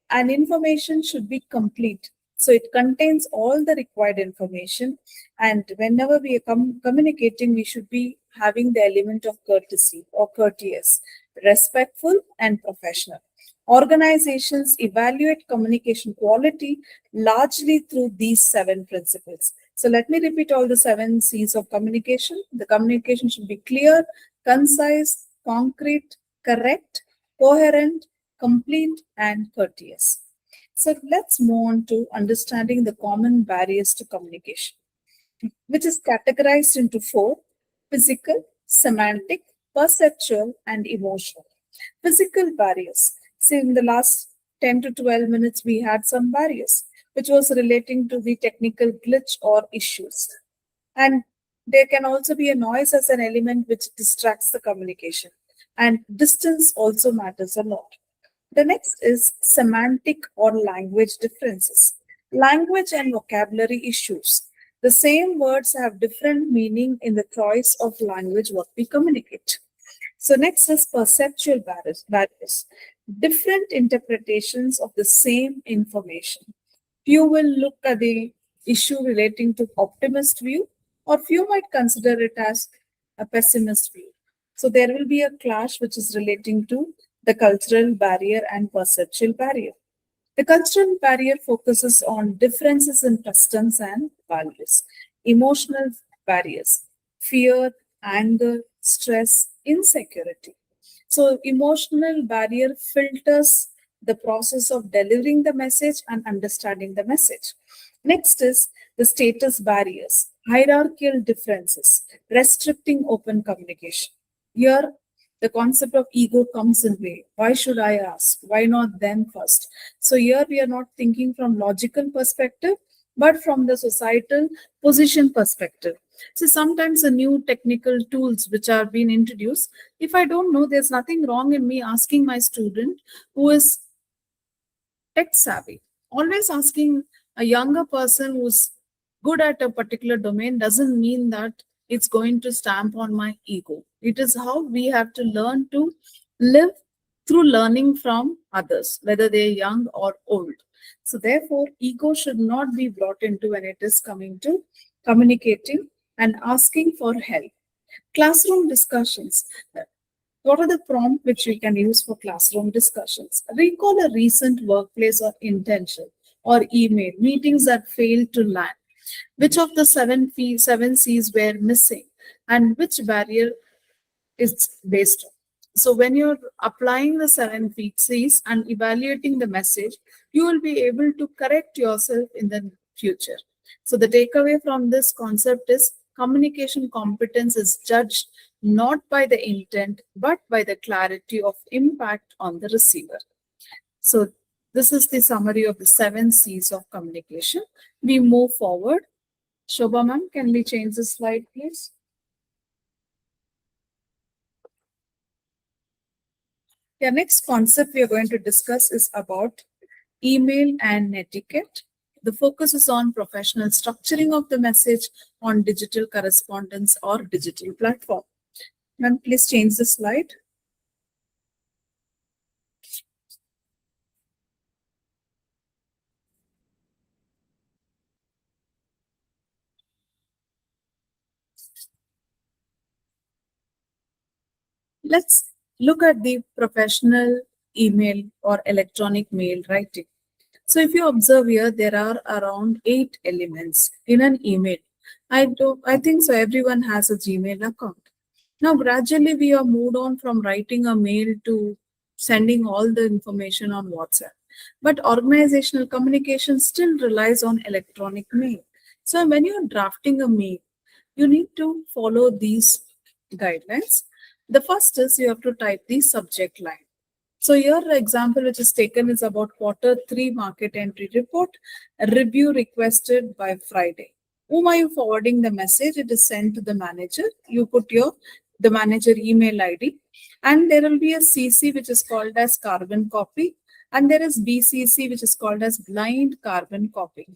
And information should be complete. So it contains all the required information. And whenever we are communicating, we should be having the element of courtesy or courteous, respectful, and professional. Organizations evaluate communication quality largely through these 7 principles. So let me repeat all the 7 C's of communication. The communication should be clear, concise, concrete, correct, coherent, complete, and courteous. So let's move on to understanding the common barriers to communication, which is categorized into 4: physical, semantic, perceptual, and emotional. Physical barriers. See, in the last 10 to 12 minutes, we had some barriers, which was relating to the technical glitch or issues. And there can also be a noise as an element which distracts the communication. And distance also matters a lot. The next is semantic or language differences. Language and vocabulary issues. The same words have different meaning in the choice of language what we communicate. So next is perceptual barriers. Different interpretations of the same information. Few will look at the issue relating to optimist view, or few might consider it as a pessimist view. So there will be a clash which is relating to the cultural barrier and perceptual barrier. The cultural barrier focuses on differences in customs and values. Emotional barriers, fear, anger, stress, insecurity. So emotional barrier filters the process of delivering the message and understanding the message. Next is the status barriers, hierarchical differences, restricting open communication. Here, the concept of ego comes in way. Why should I ask? Why not them first? So here we are not thinking from logical perspective, but from the societal position perspective. So sometimes the new technical tools which are being introduced, if I don't know, there's nothing wrong in me asking my student who is tech savvy. Always asking a younger person who's good at a particular domain doesn't mean that it's going to stamp on my ego. It is how we have to learn to live through learning from others, whether they're young or old. So therefore, ego should not be brought into when it is coming to communicating and asking for help. Classroom discussions. What are the prompts which we can use for classroom discussions? Recall a recent workplace or intention or email meetings that failed to land. Which of the 7 C's were missing? and which barrier is based on. So when you're applying the 7 C's and evaluating the message, you will be able to correct yourself in the future. So the takeaway from this concept is communication competence is judged not by the intent, but by the clarity of impact on the receiver. So this is the summary of the 7 C's of communication. We move forward. Shobha ma'am, can we change the slide, please? The next concept we are going to discuss is about email and etiquette. The focus is on professional structuring of the message on digital correspondence or digital platform. Ma'am, please change the slide. Let's look at the professional email or electronic mail writing. So if you observe here, there are around 8 elements in an email. I think so everyone has a Gmail account. Now gradually we are moved on from writing a mail to sending all the information on WhatsApp. But organizational communication still relies on electronic mail. So when you're drafting a mail, you need to follow these guidelines. The first is you have to type the subject line. So your example which is taken is about Q3 market entry report, a review requested by Friday. Whom are you forwarding the message? It is sent to the manager. You put the manager email ID, and there will be a CC which is called as carbon copy, and there is BCC which is called as blind carbon copy.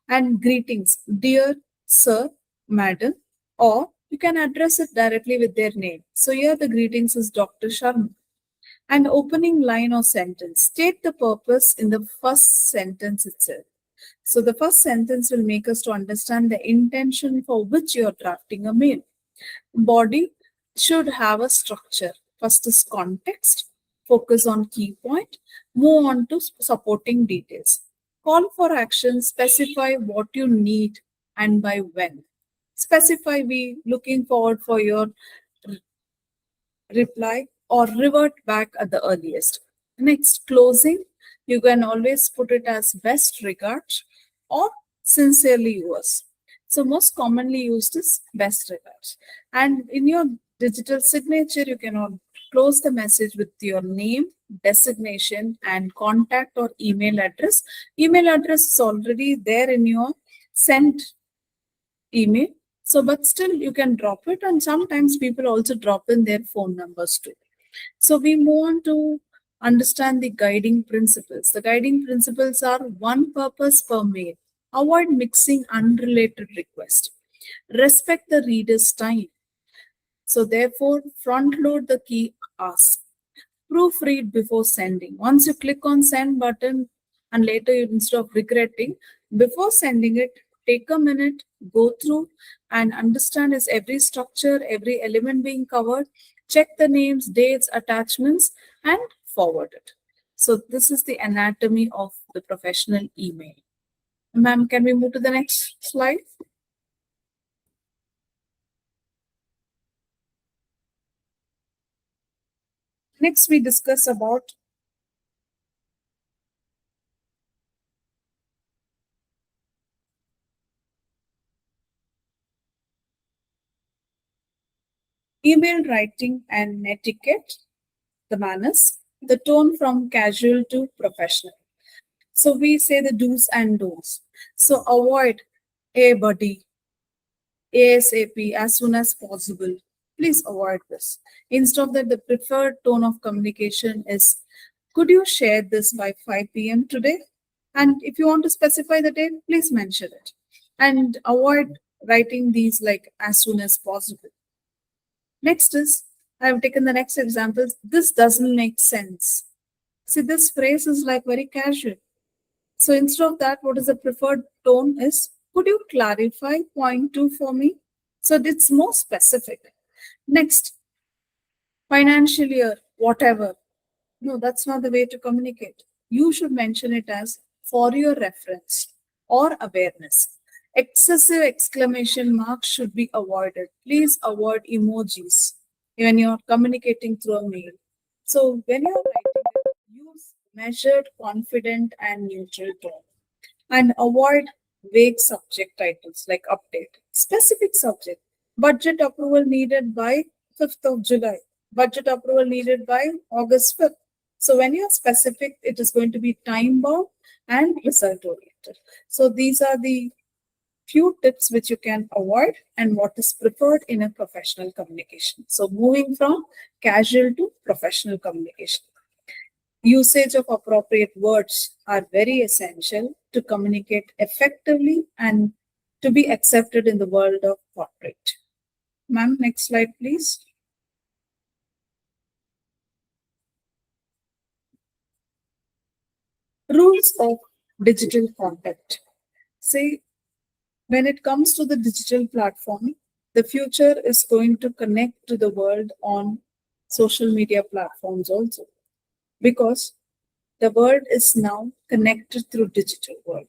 And greetings, dear sir, madam, or you can address it directly with their name. So here the greetings is Dr. Sharma. An opening line or sentence. State the purpose in the first sentence itself. So the first sentence will make us to understand the intention for which you are drafting a mail. Body should have a structure. First is context, focus on key point, move on to supporting details. Call for action, specify what you need and by when. Specify, we looking forward for your reply or revert back at the earliest. Next, closing, you can always put it as best regards or sincerely yours. So most commonly used is best regards. And in your digital signature, you can close the message with your name, designation, and contact or email address. Email address is already there in your sent email. So, but still you can drop it, and sometimes people also drop in their phone numbers too. So we move on to understand the guiding principles. The guiding principles are one purpose per mail. Avoid mixing unrelated requests. Respect the reader's time. So therefore, front load the key ask. Proofread before sending. Once you click on send button and later you, instead of regretting, before sending it, take a minute, go through and understand is every structure, every element being covered, check the names, dates, attachments, and forward it. So this is the anatomy of the professional email. Ma'am, can we move to the next slide? Next, we discuss about email writing and etiquette, the manners, the tone from casual to professional. So we say the do's and don'ts. So avoid a buddy, ASAP, as soon as possible. Please avoid this. Instead of that, the preferred tone of communication is, could you share this by 5 p.m. today? And if you want to specify the date, please mention it. And avoid writing these like as soon as possible. Next is, I have taken the next example. This doesn't make sense. See, this phrase is like very casual. So instead of that, what is the preferred tone is, could you clarify point 2 for me? So it's more specific. Next, financial year, whatever. No, that's not the way to communicate. You should mention it as for your reference or awareness. Excessive exclamation marks should be avoided. Please avoid emojis when you're communicating through a mail. So when you're writing it, use measured, confident, and neutral tone. And avoid vague subject titles like update. Specific subject. Budget approval needed by 5th of July. Budget approval needed by August 5th. So when you're specific, it is going to be time bound and result oriented. So these are the few tips which you can avoid and what is preferred in a professional communication. So moving from casual to professional communication. Usage of appropriate words are very essential to communicate effectively and to be accepted in the world of corporate. Ma'am, next slide, please. Rules of digital content. See, when it comes to the digital platform, the future is going to connect to the world on social media platforms also, because the world is now connected through digital world.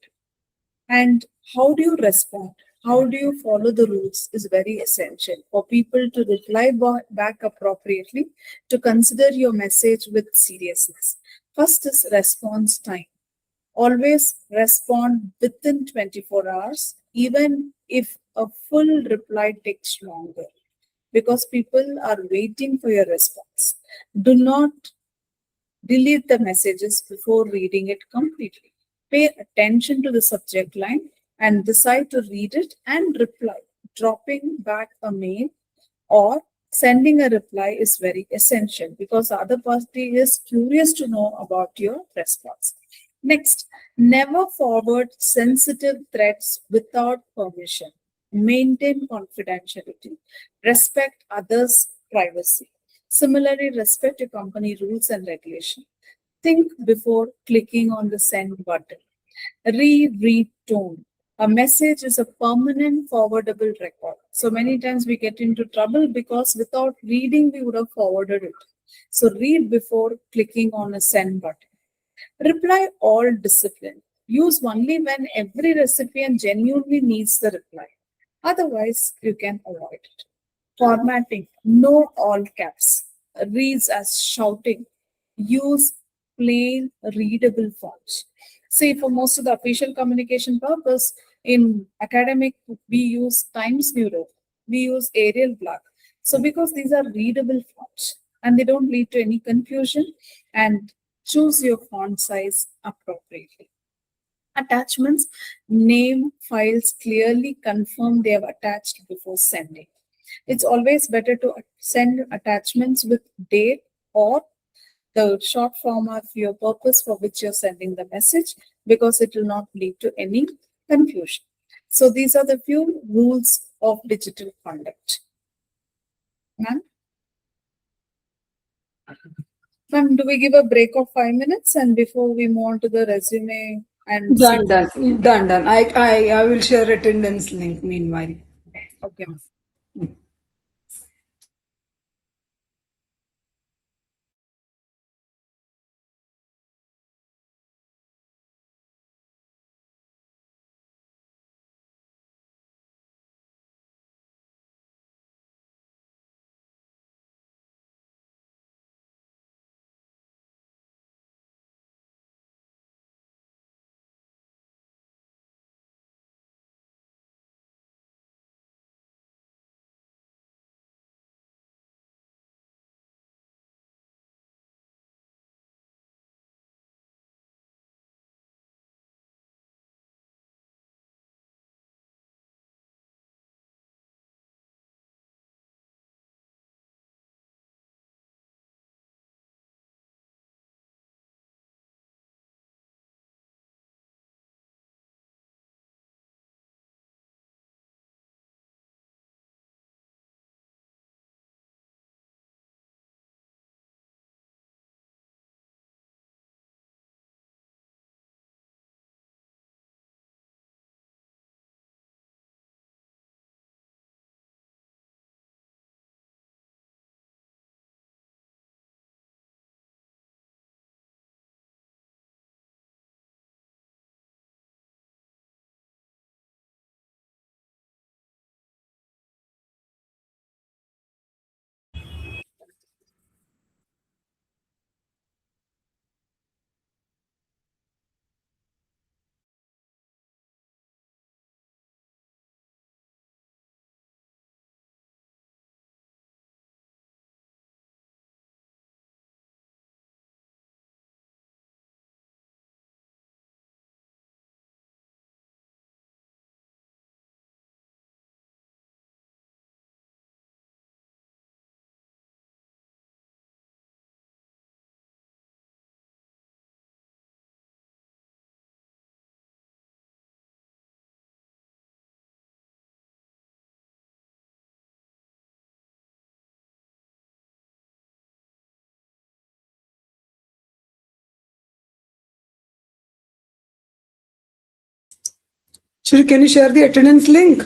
And how do you respond? How do you follow the rules is very essential for people to reply back appropriately, to consider your message with seriousness. First is response time. Always respond within 24 hours, even if a full reply takes longer, because people are waiting for your response. Do not delete the messages before reading it completely. Pay attention to the subject line and decide to read it and reply. Dropping back a mail or sending a reply is very essential because the other party is curious to know about your response. Next, never forward sensitive threats without permission. Maintain confidentiality. Respect others' privacy. Similarly, respect your company rules and regulations. Think before clicking on the send button. Reread tone. A message is a permanent forwardable record. So many times we get into trouble because without reading, we would have forwarded it. So read before clicking on a send button. Reply all discipline. Use only when every recipient genuinely needs the reply. Otherwise, you can avoid it. Formatting. No all caps. Reads as shouting. Use plain readable fonts. See, for most of the official communication purpose, in academic, we use Times New Roman. We use Arial Black. So because these are readable fonts and they don't lead to any confusion, and choose your font size appropriately. Attachments, name files clearly confirm they have attached before sending. It's always better to send attachments with date or the short form of your purpose for which you're sending the message, because it will not lead to any confusion. So these are the few rules of digital conduct. Ma'am? Ma'am, do we give a break of 5 minutes and before we move on to the resume and Done, done. I will share attendance link meanwhile. okay, ma'am. Shri, can you share the attendance link?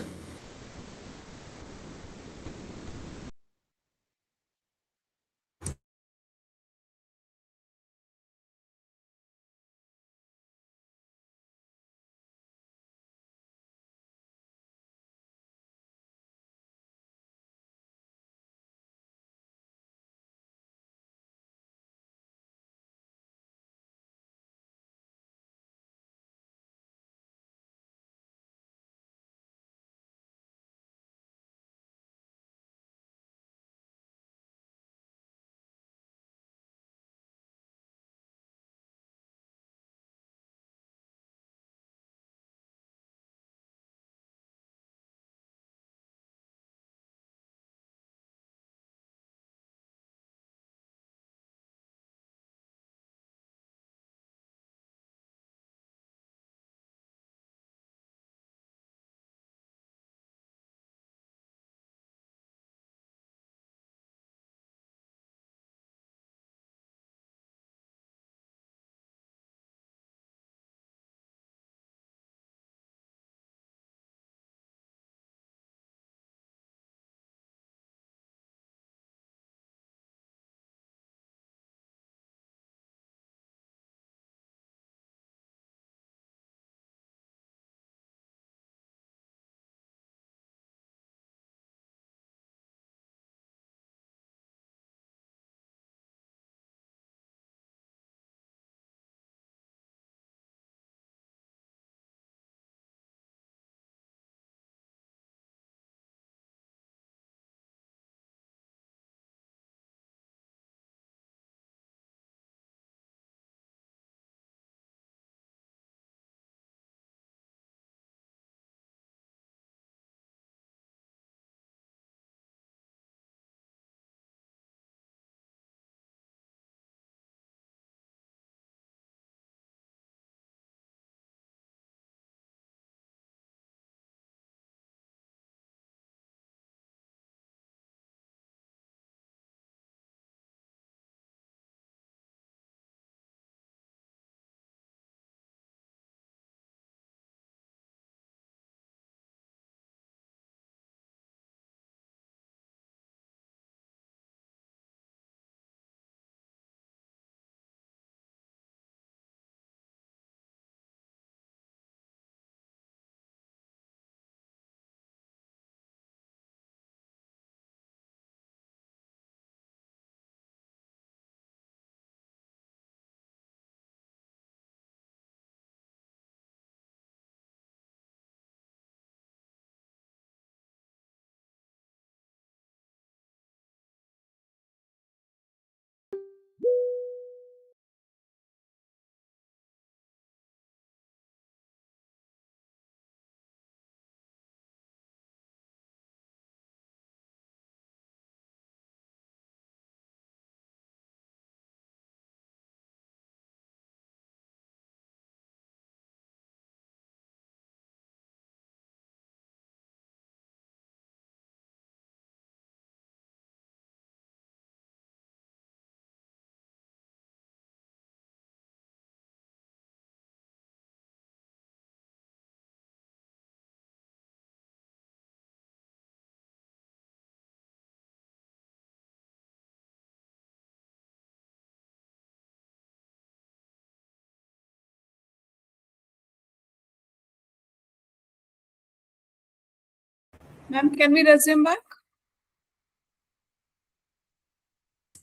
Ma'am, can we resume back?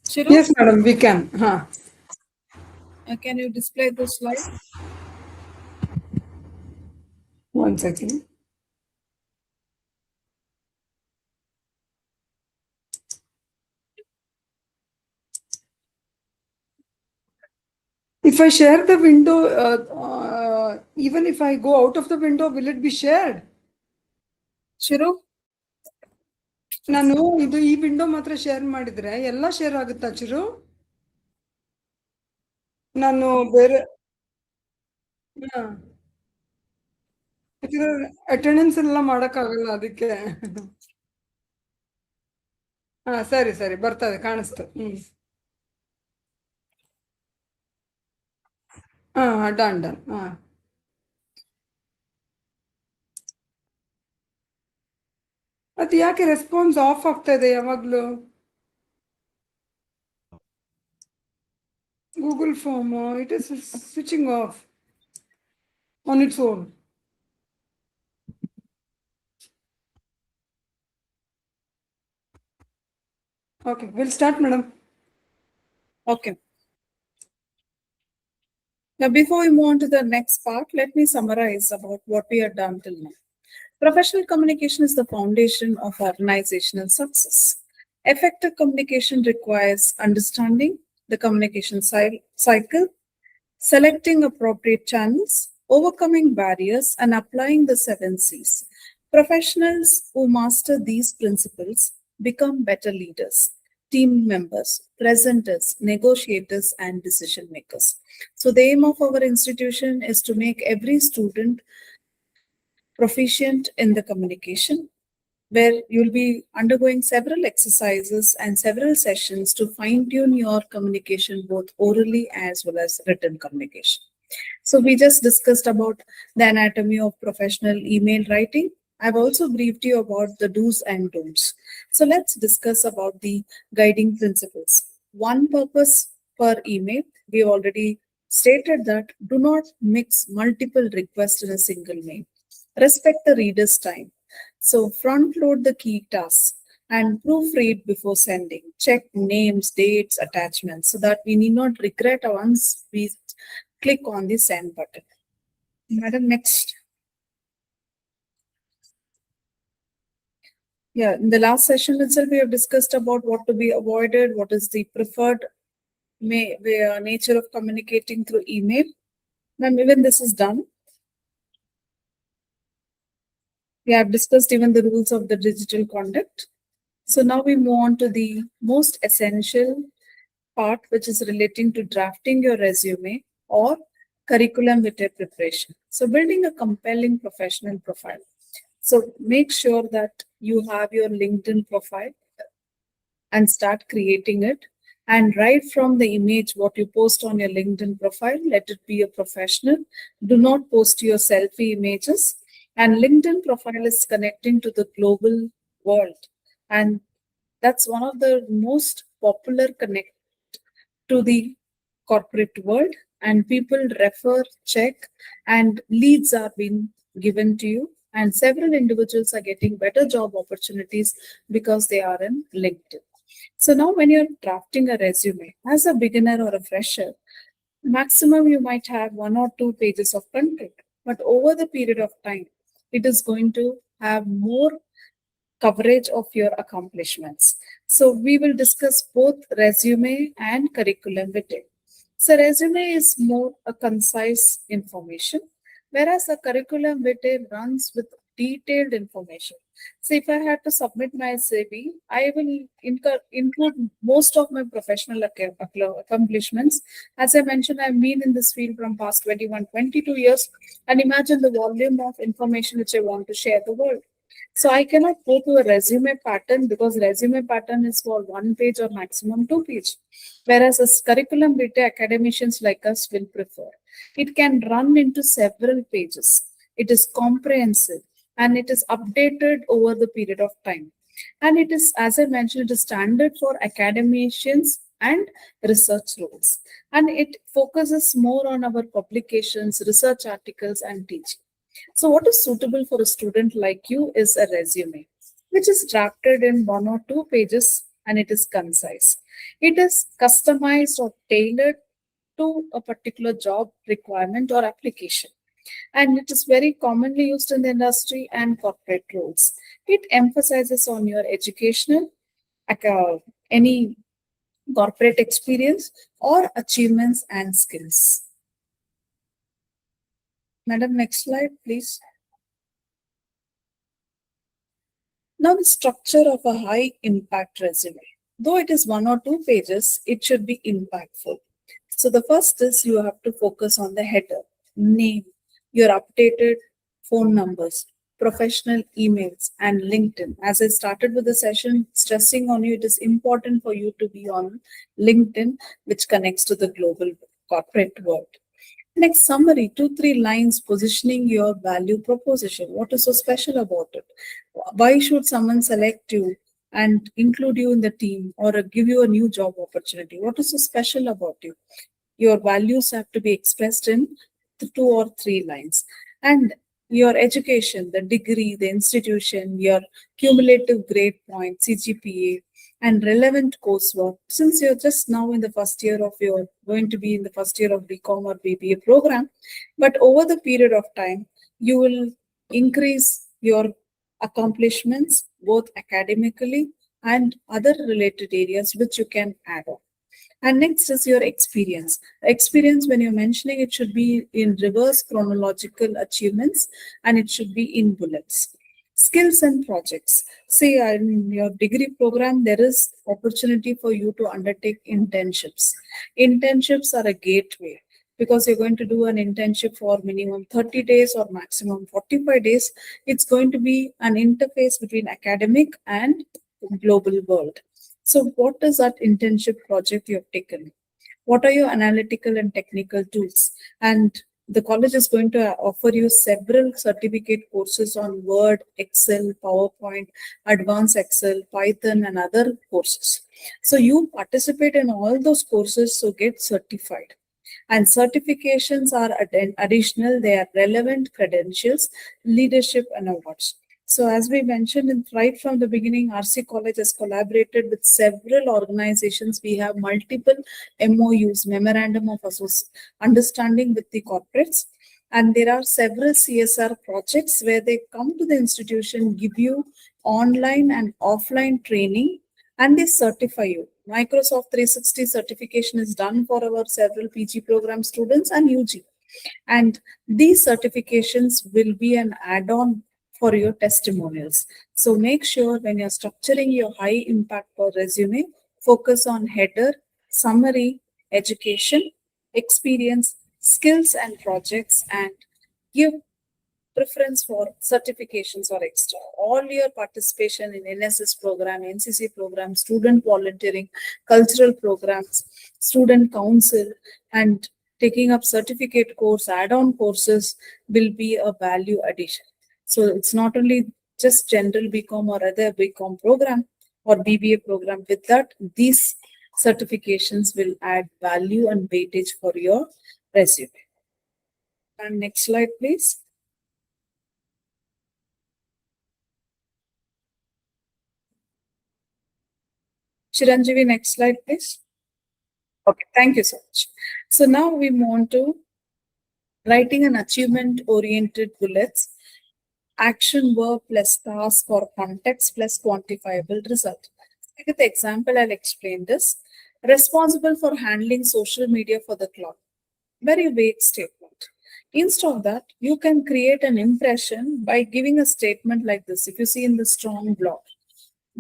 Shiru, Yes, madam, we can. can you display the slide? 1 second. If I share the window, even if I go out of the window, will it be shared? Shiru, ನಾನು ಇದು ಈ window ಮಾತ್ರ share ಮಾಡಿದ್ರೆ ಎಲ್ಲ share ಆಗುತ್ತಾ ಚಿರು? ನಾನು ಬೇರೆ attendance ಎಲ್ಲ ಮಾಡಕ್ಕಾಗಲ್ಲ ಅದಕ್ಕೆ. ಸರಿ ಸರಿ ಬರ್ತದೆ, ಕಾಣಿಸ್ತು. Done done. ಅದು ಯಾಕೆ ರೆಸ್ಪಾನ್ಸ್ ಆಫ್ ಆಗ್ತಾ ಇದೆ ಯಾವಾಗಲೂ? Google form it is switching off on its own. Okay, we'll start, madam. Okay. Now, before we move on to the next part, let me summarize about what we have done till now. Professional communication is the foundation of organizational success. Effective communication requires understanding the communication cycle, selecting appropriate channels, overcoming barriers, and applying the 7 C's. Professionals who master these principles become better leaders, team members, presenters, negotiators, and decision makers. So the aim of our institution is to make every student proficient in the communication, where you'll be undergoing several exercises and several sessions to fine-tune your communication, both orally as well as written communication. So we just discussed about the anatomy of professional email writing. I've also briefed you about the do's and don'ts. So let's discuss about the guiding principles. One purpose per email. We already stated that do not mix multiple requests in a single mail. Respect the reader's time. So front load the key tasks and proofread before sending. Check names, dates, attachments so that we need not regret once we click on the send button. Madam, next. Yeah, in the last session itself, we have discussed about what to be avoided, what is the preferred nature of communicating through email. Ma'am, even this is done. We have discussed even the rules of the digital conduct. So now we move on to the most essential part, which is relating to drafting your resume or curriculum vitae preparation. So building a compelling professional profile. So make sure that you have your LinkedIn profile and start creating it. And right from the image, what you post on your LinkedIn profile, let it be a professional. Do not post your selfie images. And LinkedIn profile is connecting to the global world. And that's one of the most popular connect to the corporate world. And people refer, check, and leads are being given to you. And several individuals are getting better job opportunities because they are in LinkedIn. So now when you're drafting a resume, as a beginner or a fresher, maximum you might have 1 or 2 pages of content. But over the period of time, it is going to have more coverage of your accomplishments. So we will discuss both resume and curriculum vitae. So resume is more a concise information, whereas the curriculum vitae runs with detailed information. So if I had to submit my CV, I will include most of my professional accomplishments. As I mentioned, I've been in this field from past 21, 22 years, and imagine the volume of information which I want to share the world. So I cannot go to a resume pattern because resume pattern is for 1 page or maximum 2 page. Whereas a curriculum vitae academicians like us will prefer. It can run into several pages. It is comprehensive and it is updated over the period of time. And it is, as I mentioned, it is standard for academicians and research roles. And it focuses more on our publications, research articles, and teaching. So what is suitable for a student like you is a resume, which is drafted in 1 or 2 pages and it is concise. It is customized or tailored to a particular job requirement or application. And it is very commonly used in the industry and corporate roles. It emphasizes on your educational, any corporate experience or achievements and skills. Madam, next slide, please. Now the structure of a high impact resume. Though it is 1 or 2 pages, it should be impactful. So the first is you have to focus on the header, name, your updated phone numbers, professional emails, and LinkedIn. As I started with the session, stressing on you, it is important for you to be on LinkedIn, which connects to the global corporate world. Next, summary, 2-3 lines positioning your value proposition. What is so special about it? Why should someone select you and include you in the team or give you a new job opportunity? What is so special about you? Your values have to be expressed in 2 or 3 lines. And your education, the degree, the institution, your cumulative grade point, CGPA, and relevant coursework. Since you're just now in the first year of your going to be in the first year of BCom or BBA program, but over the period of time, you will increase your accomplishments both academically and other related areas which you can add on. And next is your experience. Experience, when you're mentioning, it should be in reverse chronological achievements and it should be in bullets. Skills and projects. Say in your degree program, there is opportunity for you to undertake internships. Internships are a gateway because you're going to do an internship for minimum 30 days or maximum 45 days. It's going to be an interface between academic and global world. So what is that internship project you have taken? What are your analytical and technical tools? And the college is going to offer you several certificate courses on Word, Excel, PowerPoint, Advanced Excel, Python, and other courses. So you participate in all those courses, so get certified. And certifications are additional, they are relevant credentials, leadership, and awards. So as we mentioned right from the beginning, RC College has collaborated with several organizations. We have multiple MOUs, Memorandum of Understanding with the corporates. And there are several CSR projects where they come to the institution, give you online and offline training, and they certify you. Microsoft 360 certification is done for our several PG program students and UG. And these certifications will be an add-on for your testimonials. So make sure when you're structuring your high impact resume, focus on header, summary, education, experience, skills and projects, and give preference for certifications or extra. All your participation in NSS program, NCC program, student volunteering, cultural programs, student council, and taking up certificate course, add-on courses will be a value addition. So it's not only just general BCom or other BCom program or BBA program. With that, these certifications will add value and weightage for your resume. And next slide, please. Chiranjeevi, next slide, please. Okay, thank you so much. So now we move on to writing an achievement-oriented bullets, action verb plus task or context plus quantifiable result. With the example, I'll explain this. Responsible for handling social media for the club. Very vague statement. Instead of that, you can create an impression by giving a statement like this. If you see in the strong blog,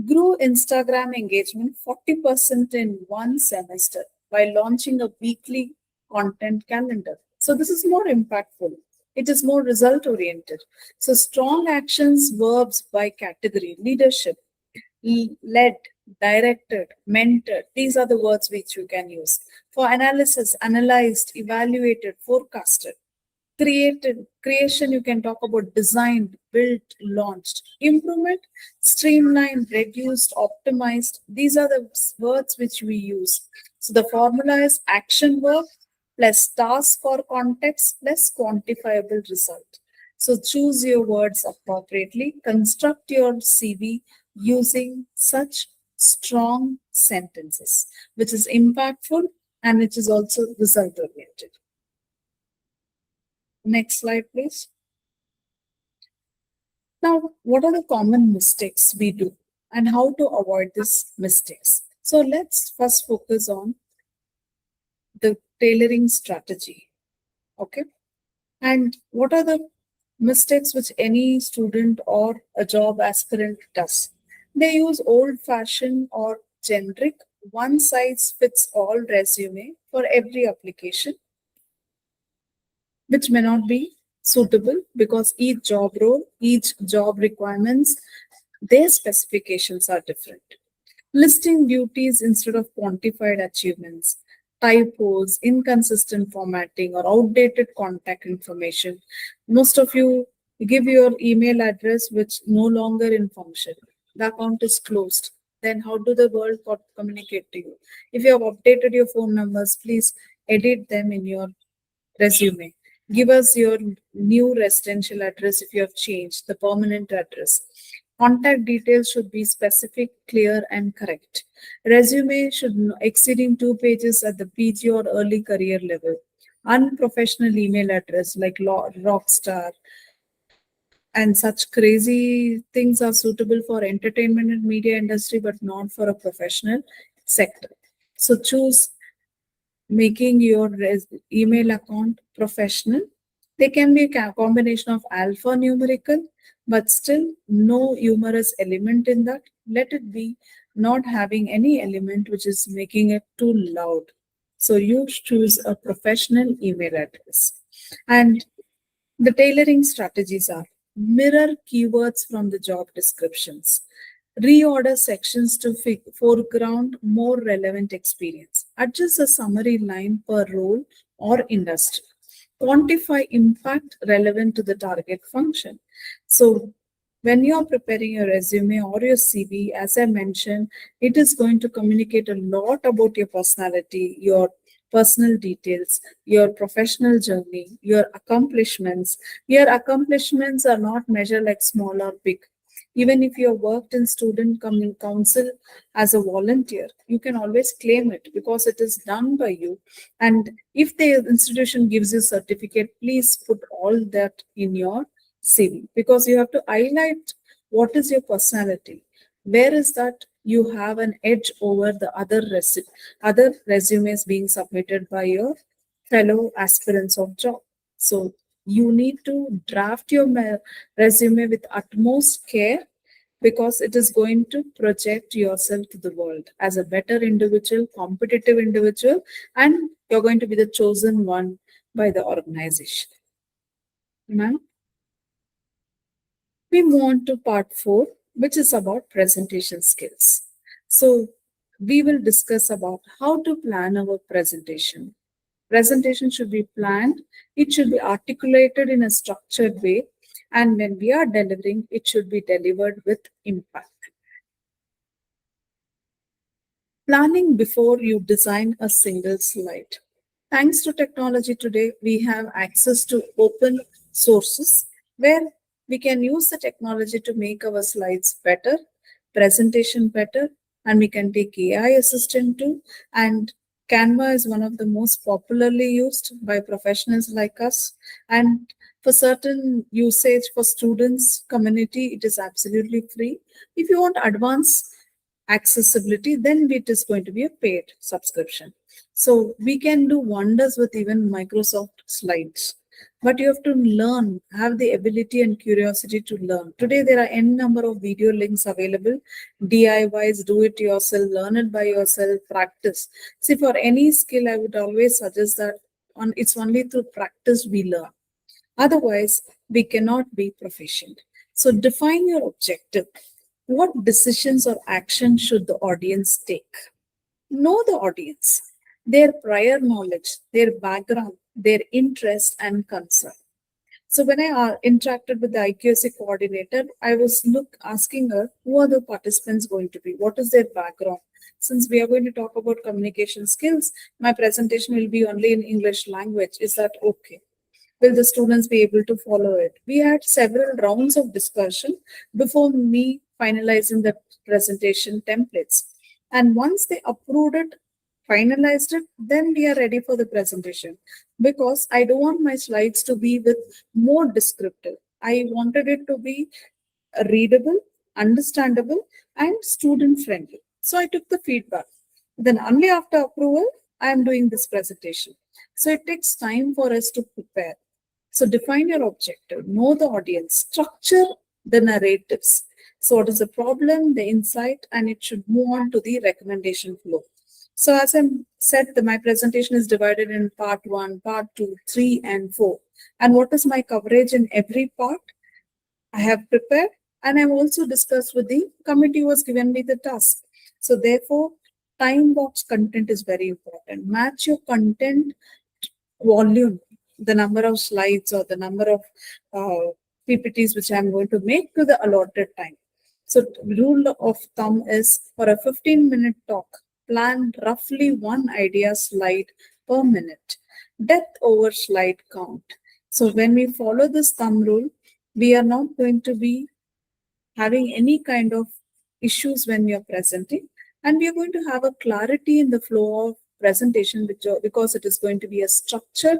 grew Instagram engagement 40% in one semester by launching a weekly content calendar. So this is more impactful. It is more result oriented. So strong actions, verbs by category, leadership, led, directed, mentored. These are the words which you can use. For analysis, analyzed, evaluated, forecasted. Creation, you can talk about designed, built, launched. Improvement, streamlined, reduced, optimized. These are the words which we use. So the formula is action verb plus task or context plus quantifiable result. So choose your words appropriately. Construct your CV using such strong sentences, which is impactful and which is also result oriented. Next slide, please. Now, what are the common mistakes we do and how to avoid these mistakes? So let's first focus on the tailoring strategy. Okay. And what are the mistakes which any student or a job aspirant does? They use old-fashioned or generic one-size-fits-all resume for every application, which may not be suitable because each job role, each job requirements, their specifications are different. Listing duties instead of quantified achievements. typos, inconsistent formatting, or outdated contact information. Most of you give your email address which no longer in function. The account is closed. Then how do the world communicate to you? If you have updated your phone numbers, please edit them in your resume. Give us your new residential address if you have changed the permanent address. Contact details should be specific, clear, and correct. Resume should exceeding 2 pages at the PG or early career level. Unprofessional email address like Rockstar and such crazy things are suitable for entertainment and media industry, but not for a professional sector. So choose making your email account professional. They can be a combination of alphanumerical, but still no humorous element in that. Let it be not having any element which is making it too loud. So you choose a professional email address. And the tailoring strategies are mirror keywords from the job descriptions. Reorder sections to foreground more relevant experience. Adjust a summary line per role or industry. Quantify impact relevant to the target function. So when you are preparing your resume or your CV, as I mentioned, it is going to communicate a lot about your personality, your personal details, your professional journey, your accomplishments. Your accomplishments are not measured like small or big. Even if you have worked in student council as a volunteer, you can always claim it because it is done by you. And if the institution gives you certificate, please put all that in your CV because you have to highlight what is your personality. Where is that you have an edge over the other resumes being submitted by your fellow aspirants of job. So you need to draft your resume with utmost care because it is going to project yourself to the world as a better individual, competitive individual, and you're going to be the chosen one by the organization. Now, we move on to part 4, which is about presentation skills. So we will discuss about how to plan our presentation. Presentation should be planned, it should be articulated in a structured way, and when we are delivering, it should be delivered with impact. Planning before you design a single slide. Thanks to technology today, we have access to open sources where we can use the technology to make our slides better, presentation better, and we can take AI assistant too. And Canva is one of the most popularly used by professionals like us. And for certain usage for students, community, it is absolutely free. If you want advanced accessibility, then it is going to be a paid subscription. So we can do wonders with even Microsoft Slides. But you have to learn, have the ability and curiosity to learn. Today, there are n number of video links available. DIYs, do it yourself, learn it by yourself, practice. See, for any skill, I would always suggest that it's only through practice we learn. Otherwise, we cannot be proficient. So define your objective. What decisions or actions should the audience take? Know the audience, their prior knowledge, their background, their interest and concern. So when I interacted with the IQAC coordinator, I was asking her, who are the participants going to be? What is their background? Since we are going to talk about communication skills, my presentation will be only in English language. Is that okay? Will the students be able to follow it? We had several rounds of discussion before me finalizing the presentation templates. And once they approved it, finalized it, then we are ready for the presentation. Because I don't want my slides to be with more descriptive. I wanted it to be readable, understandable, and student friendly. So I took the feedback. Then only after approval, I am doing this presentation. So it takes time for us to prepare. So define your objective, know the audience, structure the narratives. So what is the problem, the insight, and it should move on to the recommendation flow. So as I said, my presentation is divided in part 1, part 2, 3, and 4. And what is my coverage in every part? I have prepared and I've also discussed with the committee who has given me the task. So therefore, time box content is very important. Match your content volume, the number of slides or the number of PPTs which I'm going to make to the allotted time. So rule of thumb is for a 15-minute talk, plan roughly one idea slide per minute, depth over slide count. So when we follow this thumb rule, we are not going to be having any kind of issues when we are presenting, and we are going to have a clarity in the flow of presentation because it is going to be a structured,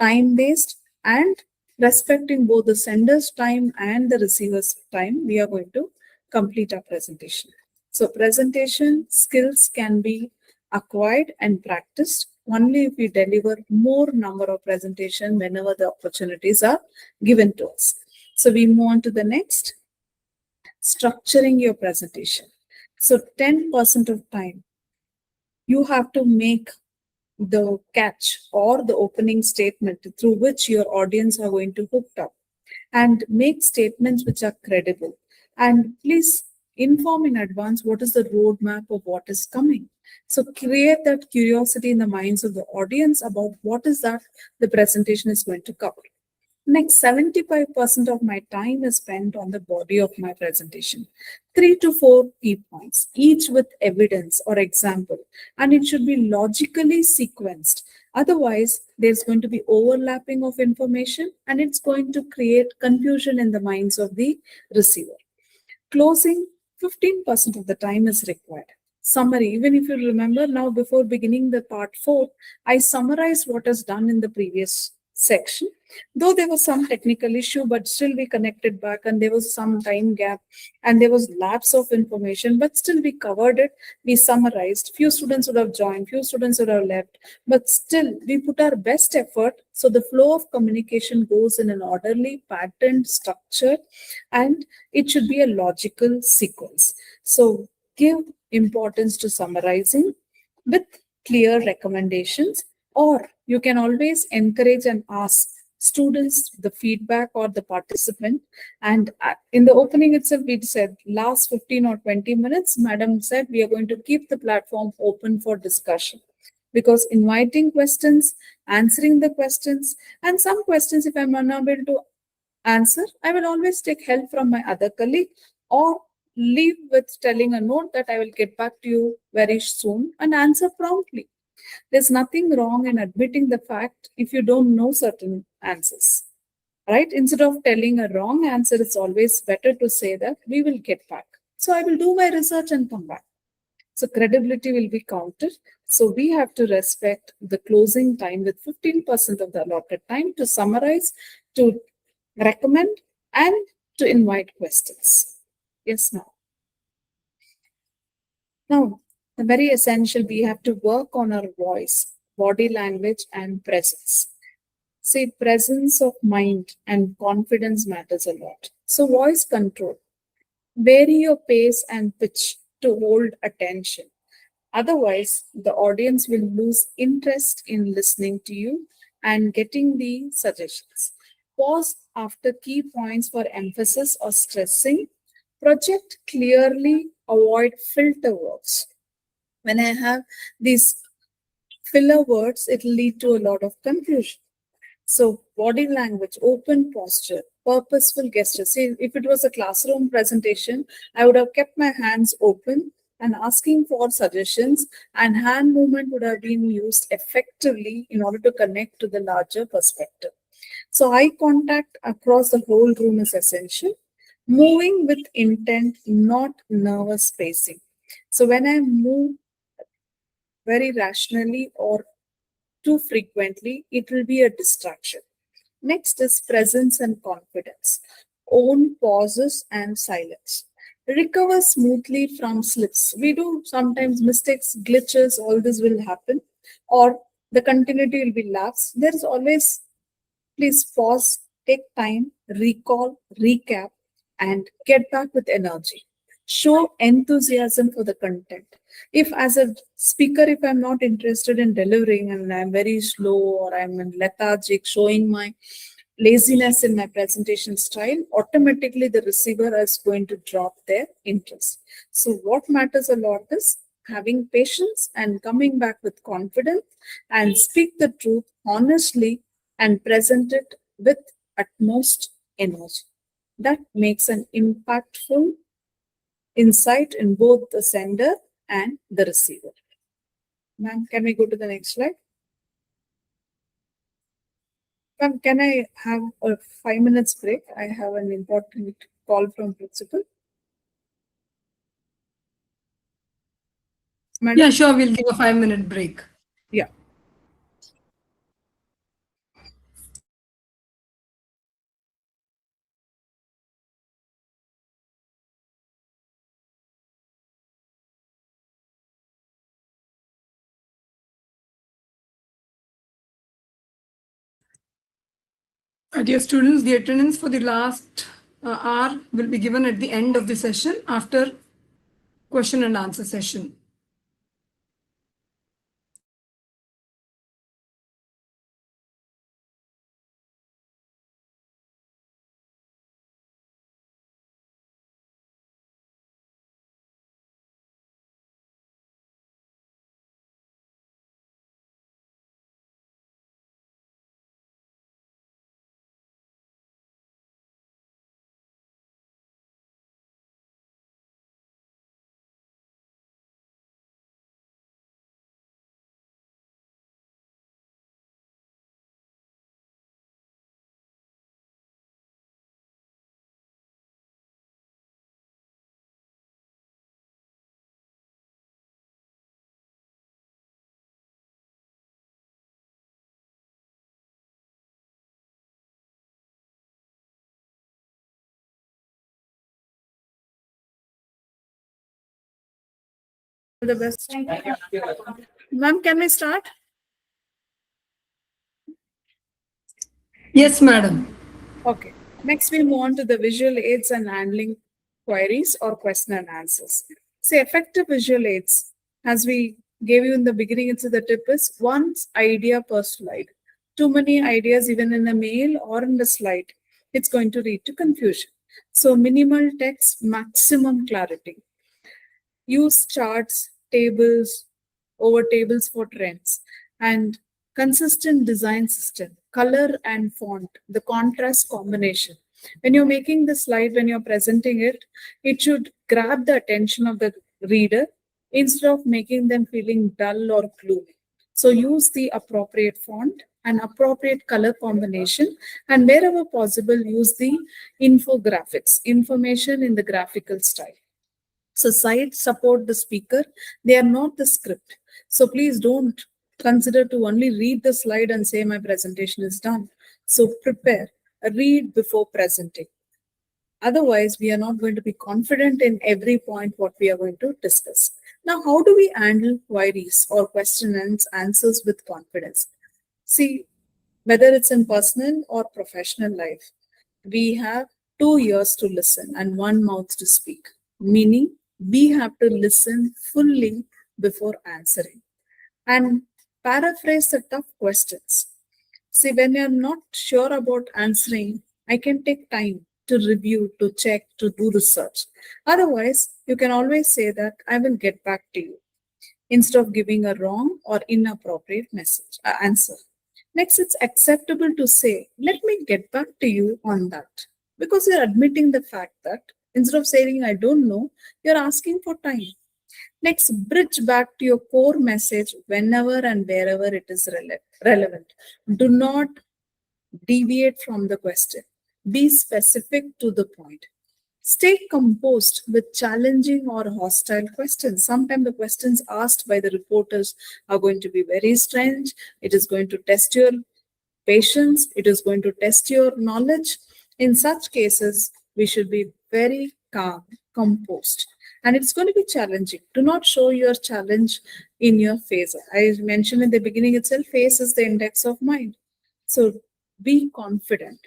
time-based, and respecting both the sender's time and the receiver's time, we are going to complete our presentation. So presentation skills can be acquired and practiced only if we deliver more number of presentation whenever the opportunities are given to us. So we move on to the next. Structuring your presentation. So 10% of time, you have to make the catch or the opening statement through which your audience are going to hook up, and make statements which are credible. And please inform in advance what is the roadmap of what is coming. So create that curiosity in the minds of the audience about what is that the presentation is going to cover. Next, 75% of my time is spent on the body of my presentation. 3 to 4 key points, each with evidence or example, and it should be logically sequenced. Otherwise, there's going to be overlapping of information and it's going to create confusion in the minds of the receiver. Closing, 15% of the time is required. Summary, even if you remember now before beginning the part 4, I summarized what is done in the previous section. Though there was some technical issue, but still we connected back and there was some time gap and there was lapse of information, but still we covered it. We summarized. Few students would have joined, few students would have left, but still we put our best effort. So the flow of communication goes in an orderly, patterned structure, and it should be a logical sequence. So give importance to summarizing with clear recommendations, or you can always encourage and ask students the feedback or the participant. And in the opening itself, we said last 15 or 20 minutes, madam said we are going to keep the platform open for discussion, because inviting questions, answering the questions, and some questions if I'm unable to answer, I will always take help from my other colleague, or leave with telling a note that I will get back to you very soon and answer promptly. There's nothing wrong in admitting the fact if you don't know certain answers, right? Instead of telling a wrong answer, it's always better to say that we will get back. So I will do my research and come back. So credibility will be counted. So we have to respect the closing time with 15% of the allotted time to summarize, to recommend, and to invite questions. Yes, now. Now, the very essential, we have to work on our voice, body language, and presence. See, presence of mind and confidence matters a lot. So voice control. Vary your pace and pitch to hold attention. Otherwise, the audience will lose interest in listening to you and getting the suggestions. Pause after key points for emphasis or stressing. Project clearly, avoid filter words. When I have these filler words, it will lead to a lot of confusion. So body language, open posture, purposeful gestures. See, if it was a classroom presentation, I would have kept my hands open and asking for suggestions, and hand movement would have been used effectively in order to connect to the larger perspective. So eye contact across the whole room is essential. Moving with intent, not nervous pacing. So when I move very rationally or too frequently, it will be a distraction. Next is presence and confidence. Own pauses and silence. Recover smoothly from slips. We do sometimes mistakes, glitches, all this will happen, or the continuity will be lapsed. There is always, please pause, take time, recall, recap, and get back with energy. Show enthusiasm for the content. If as a speaker, if I'm not interested in delivering and I'm very slow or I'm lethargic, showing my laziness in my presentation style, automatically the receiver is going to drop their interest. So what matters a lot is having patience and coming back with confidence and speak the truth honestly and present it with utmost energy. That makes an impactful insight in both the sender and the receiver. Ma'am, can we go to the next slide? Ma'am, can I have a 5 minutes break? I have an important call from principal. Madam? Yeah, sure. We'll give a 5-minute break. Yeah. Dear students, the attendance for the last hour will be given at the end of the session after question and answer session. The best. Ma'am, can we start? Yes, madam. Okay. Next, we move on to the visual aids and handling queries or question and answers. Say effective visual aids, as we gave you in the beginning, it's the tip is one idea per slide. Too many ideas, even in a mail or in the slide, it's going to lead to confusion. So minimal text, maximum clarity. Use charts, tables, over tables for trends, and consistent design system, color and font, the contrast combination. When you're making the slide, when you're presenting it, it should grab the attention of the reader instead of making them feeling dull or gloomy. So use the appropriate font and appropriate color combination, and wherever possible, use the infographics, information in the graphical style. So sites support the speaker, they are not the script. So please don't consider to only read the slide and say my presentation is done. So prepare, read before presenting. Otherwise, we are not going to be confident in every point what we are going to discuss. Now, how do we handle queries or question and answers with confidence? See, whether it's in personal or professional life, we have 2 ears to listen and 1 mouth to speak, meaning we have to listen fully before answering and paraphrase the tough questions. See, when you're not sure about answering, I can take time to review, to check, to do research. Otherwise, you can always say that I will get back to you instead of giving a wrong or inappropriate answer. Next, it's acceptable to say, let me get back to you on that. Because you're admitting the fact that instead of saying, I don't know, you're asking for time. Next, bridge back to your core message whenever and wherever it is relevant. Do not deviate from the question. Be specific to the point. Stay composed with challenging or hostile questions. Sometimes the questions asked by the reporters are going to be very strange. It is going to test your patience. It is going to test your knowledge. In such cases, we should be very calm, composed. And it's going to be challenging. Do not show your challenge in your face. I mentioned in the beginning itself, face is the index of mind. So be confident.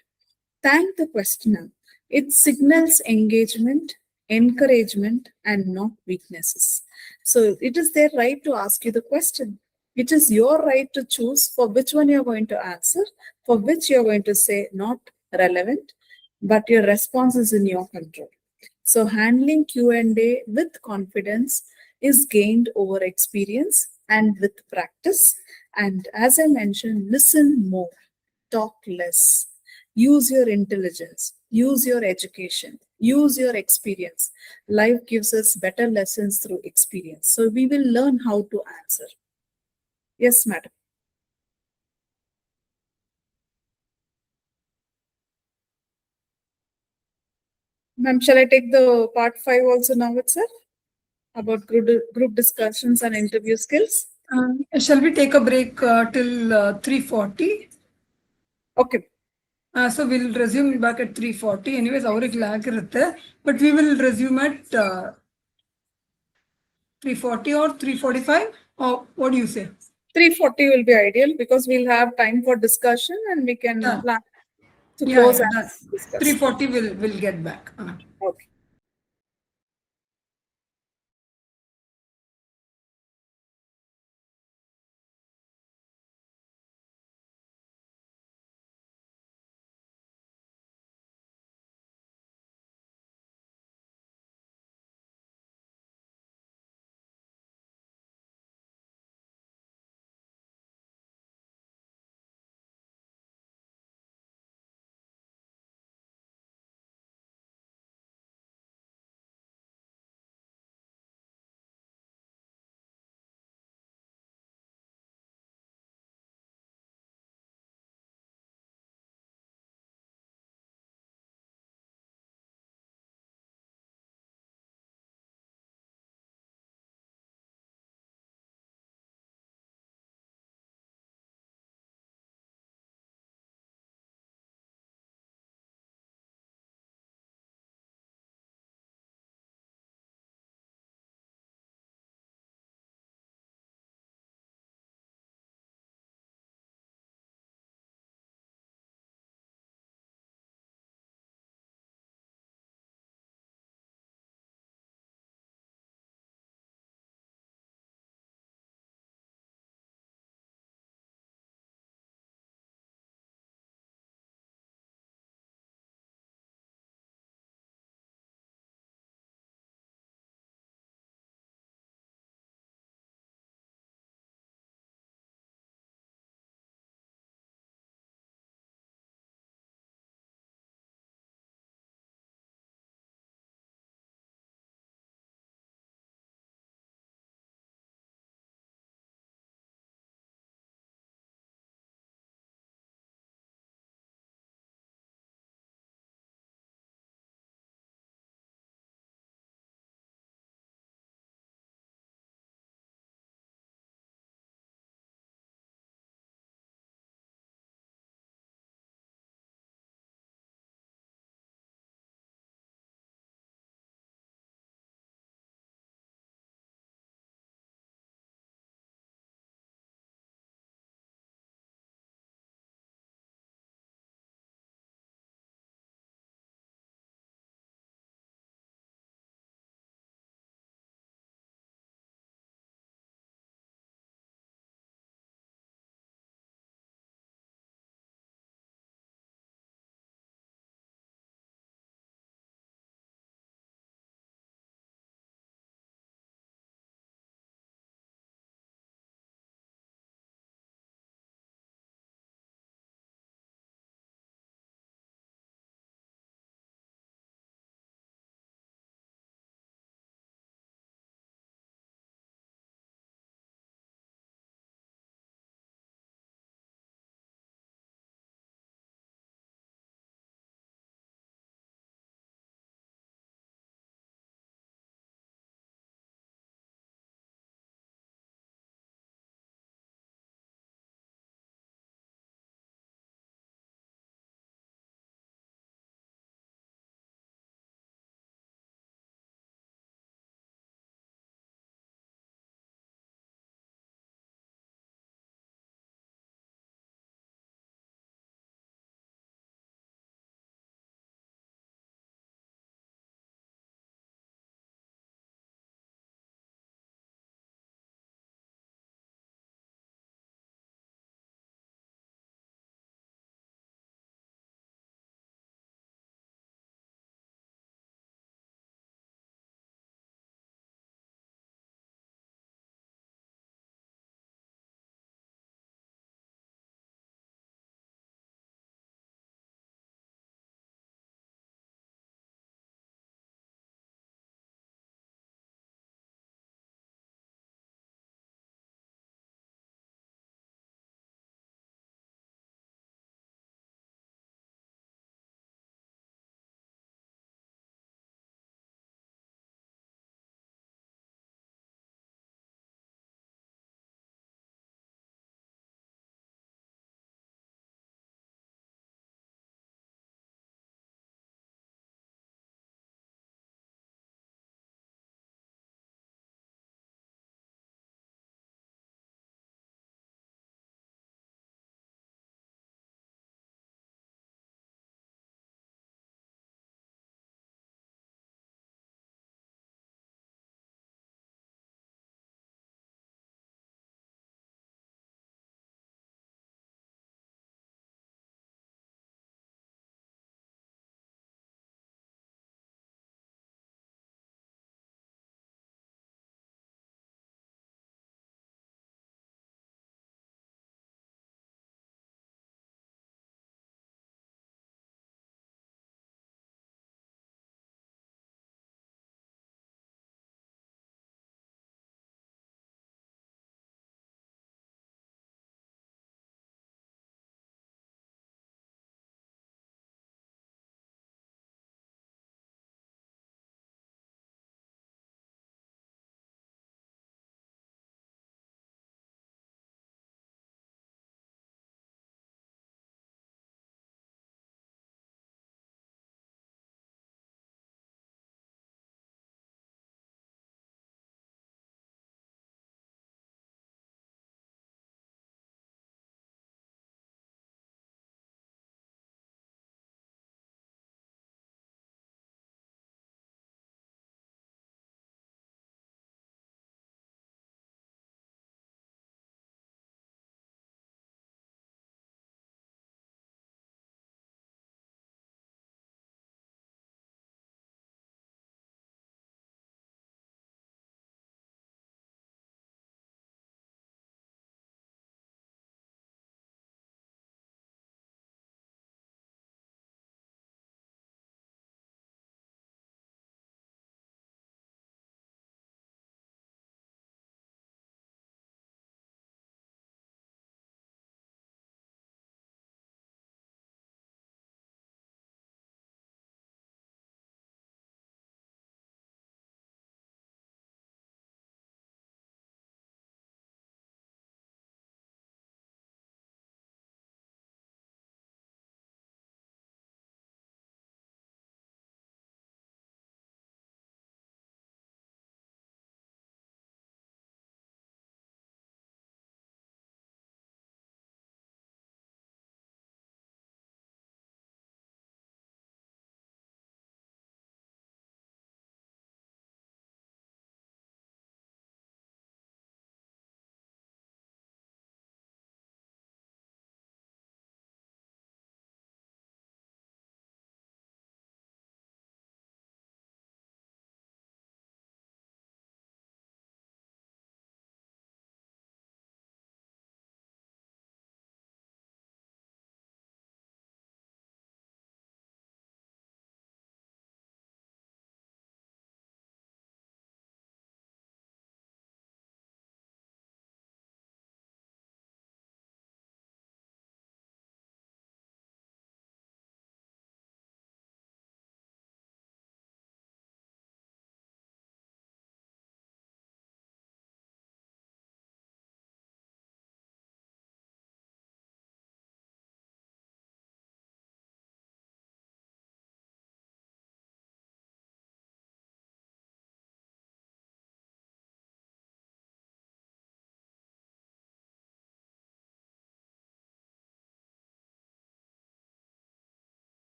Thank the questioner. It signals engagement, encouragement, and not weaknesses. So it is their right to ask you the question. It is your right to choose for which one you're going to answer, for which you're going to say not relevant, but your response is in your control. So handling Q&A with confidence is gained over experience and with practice. And as I mentioned, listen more, talk less, use your intelligence, use your education, use your experience. Life gives us better lessons through experience. So we will learn how to answer. Yes, madam. Ma'am, shall I take the part 5 also now itself about group discussions and interview skills? Shall we take a break till 3:40? Okay. So we'll resume back at 3:40. Anyways, ಅವ್ರಿಗೆ lag ಇರುತ್ತೆ. But we will resume at 3:40 or 3:45. Or what do you say? 3:40 will be ideal because we'll have time for discussion and we can Yeah. plan to Yeah, close yeah, and done. discuss. 3:40 will get back. Okay.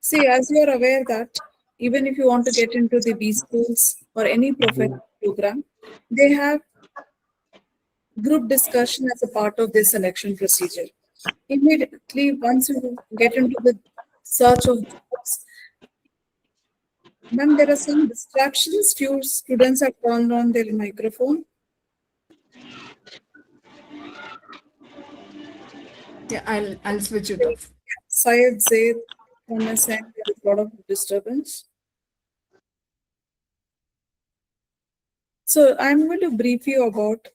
See, as you are aware that even if you want to get into the B schools or any professional program, they have group discussion as a part of their selection procedure. Immediately, once you get into the search of jobs, ma'am, there are some distractions. Few students have turned on their microphone. Yeah, I'll switch it off. Syed Zaid, Thomas, and there is a lot of disturbance. So I'm going to brief you about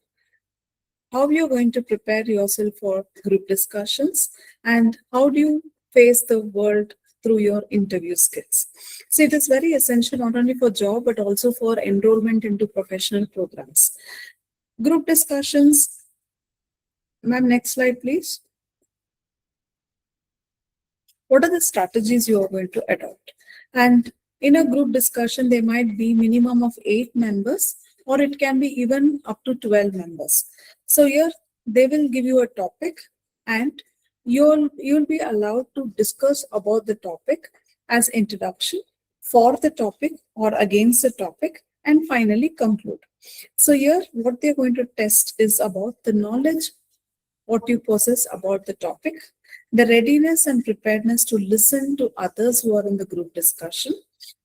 how you're going to prepare yourself for group discussions and how do you face the world through your interview skills. So it is very essential not only for job but also for enrollment into professional programs. Group discussions. Ma'am, next slide, please. What are the strategies you are going to adopt? And in a group discussion, there might be minimum of 8 members, or it can be even up to 12 members. So here they will give you a topic and you'll be allowed to discuss about the topic as introduction, for the topic or against the topic, and finally conclude. So here what they're going to test is about the knowledge, what you possess about the topic, the readiness and preparedness to listen to others who are in the group discussion,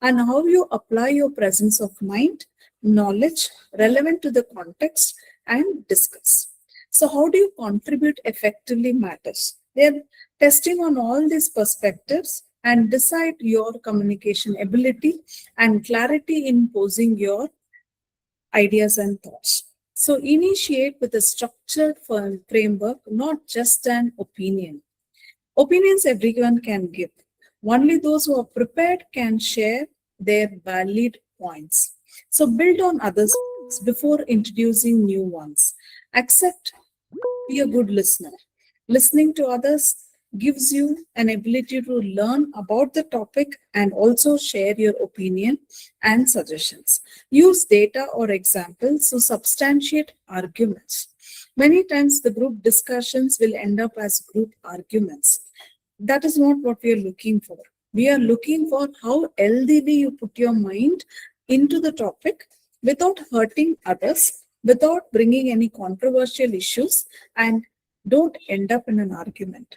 and how you apply your presence of mind, knowledge relevant to the context, and discuss. So, how do you contribute effectively matters. They're testing on all these perspectives and decide your communication ability and clarity in posing your ideas and thoughts. So, initiate with a structured framework, not just an opinion. Opinions everyone can give. Only those who are prepared can share their valid points. So build on others before introducing new ones. Accept, be a good listener. Listening to others gives you an ability to learn about the topic and also share your opinion and suggestions. Use data or examples to substantiate arguments. Many times the group discussions will end up as group arguments. That is not what we are looking for. We are looking for how healthily you put your mind into the topic without hurting others, without bringing any controversial issues, and don't end up in an argument.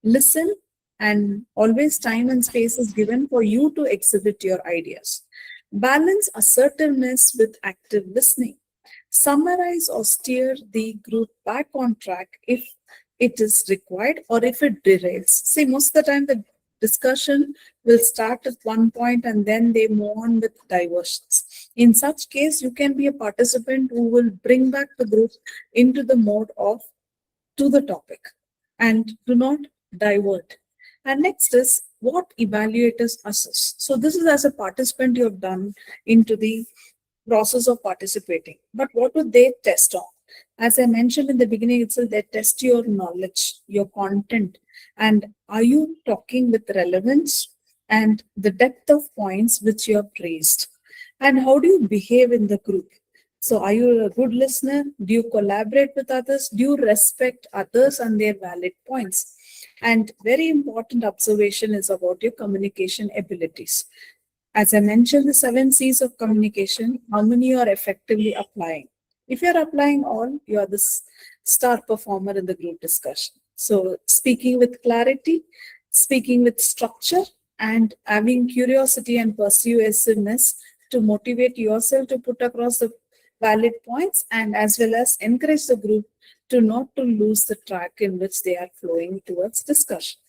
Listen, and always time and space is given for you to exhibit your ideas. Balance assertiveness with active listening. Summarize or steer the group back on track if it is required or if it derails. See, most of the time the discussion will start at one point and then they move on with diversions. In such case, you can be a participant who will bring back the group into the mode of to the topic and do not divert. And next is what evaluators assess. So this is as a participant you have done into the process of participating. But what would they test on? As I mentioned in the beginning itself, they test your knowledge, your content, and are you talking with relevance and the depth of points which you have raised? And how do you behave in the group? So are you a good listener? Do you collaborate with others? Do you respect others and their valid points? And very important observation is about your communication abilities. As I mentioned, the 7 C's of communication, how many you are effectively applying? If you're applying all, you are the star performer in the group discussion. So speaking with clarity, speaking with structure, and having curiosity and persuasiveness to motivate yourself to put across the valid points and as well as encourage the group to not to lose the track in which they are flowing towards discussion.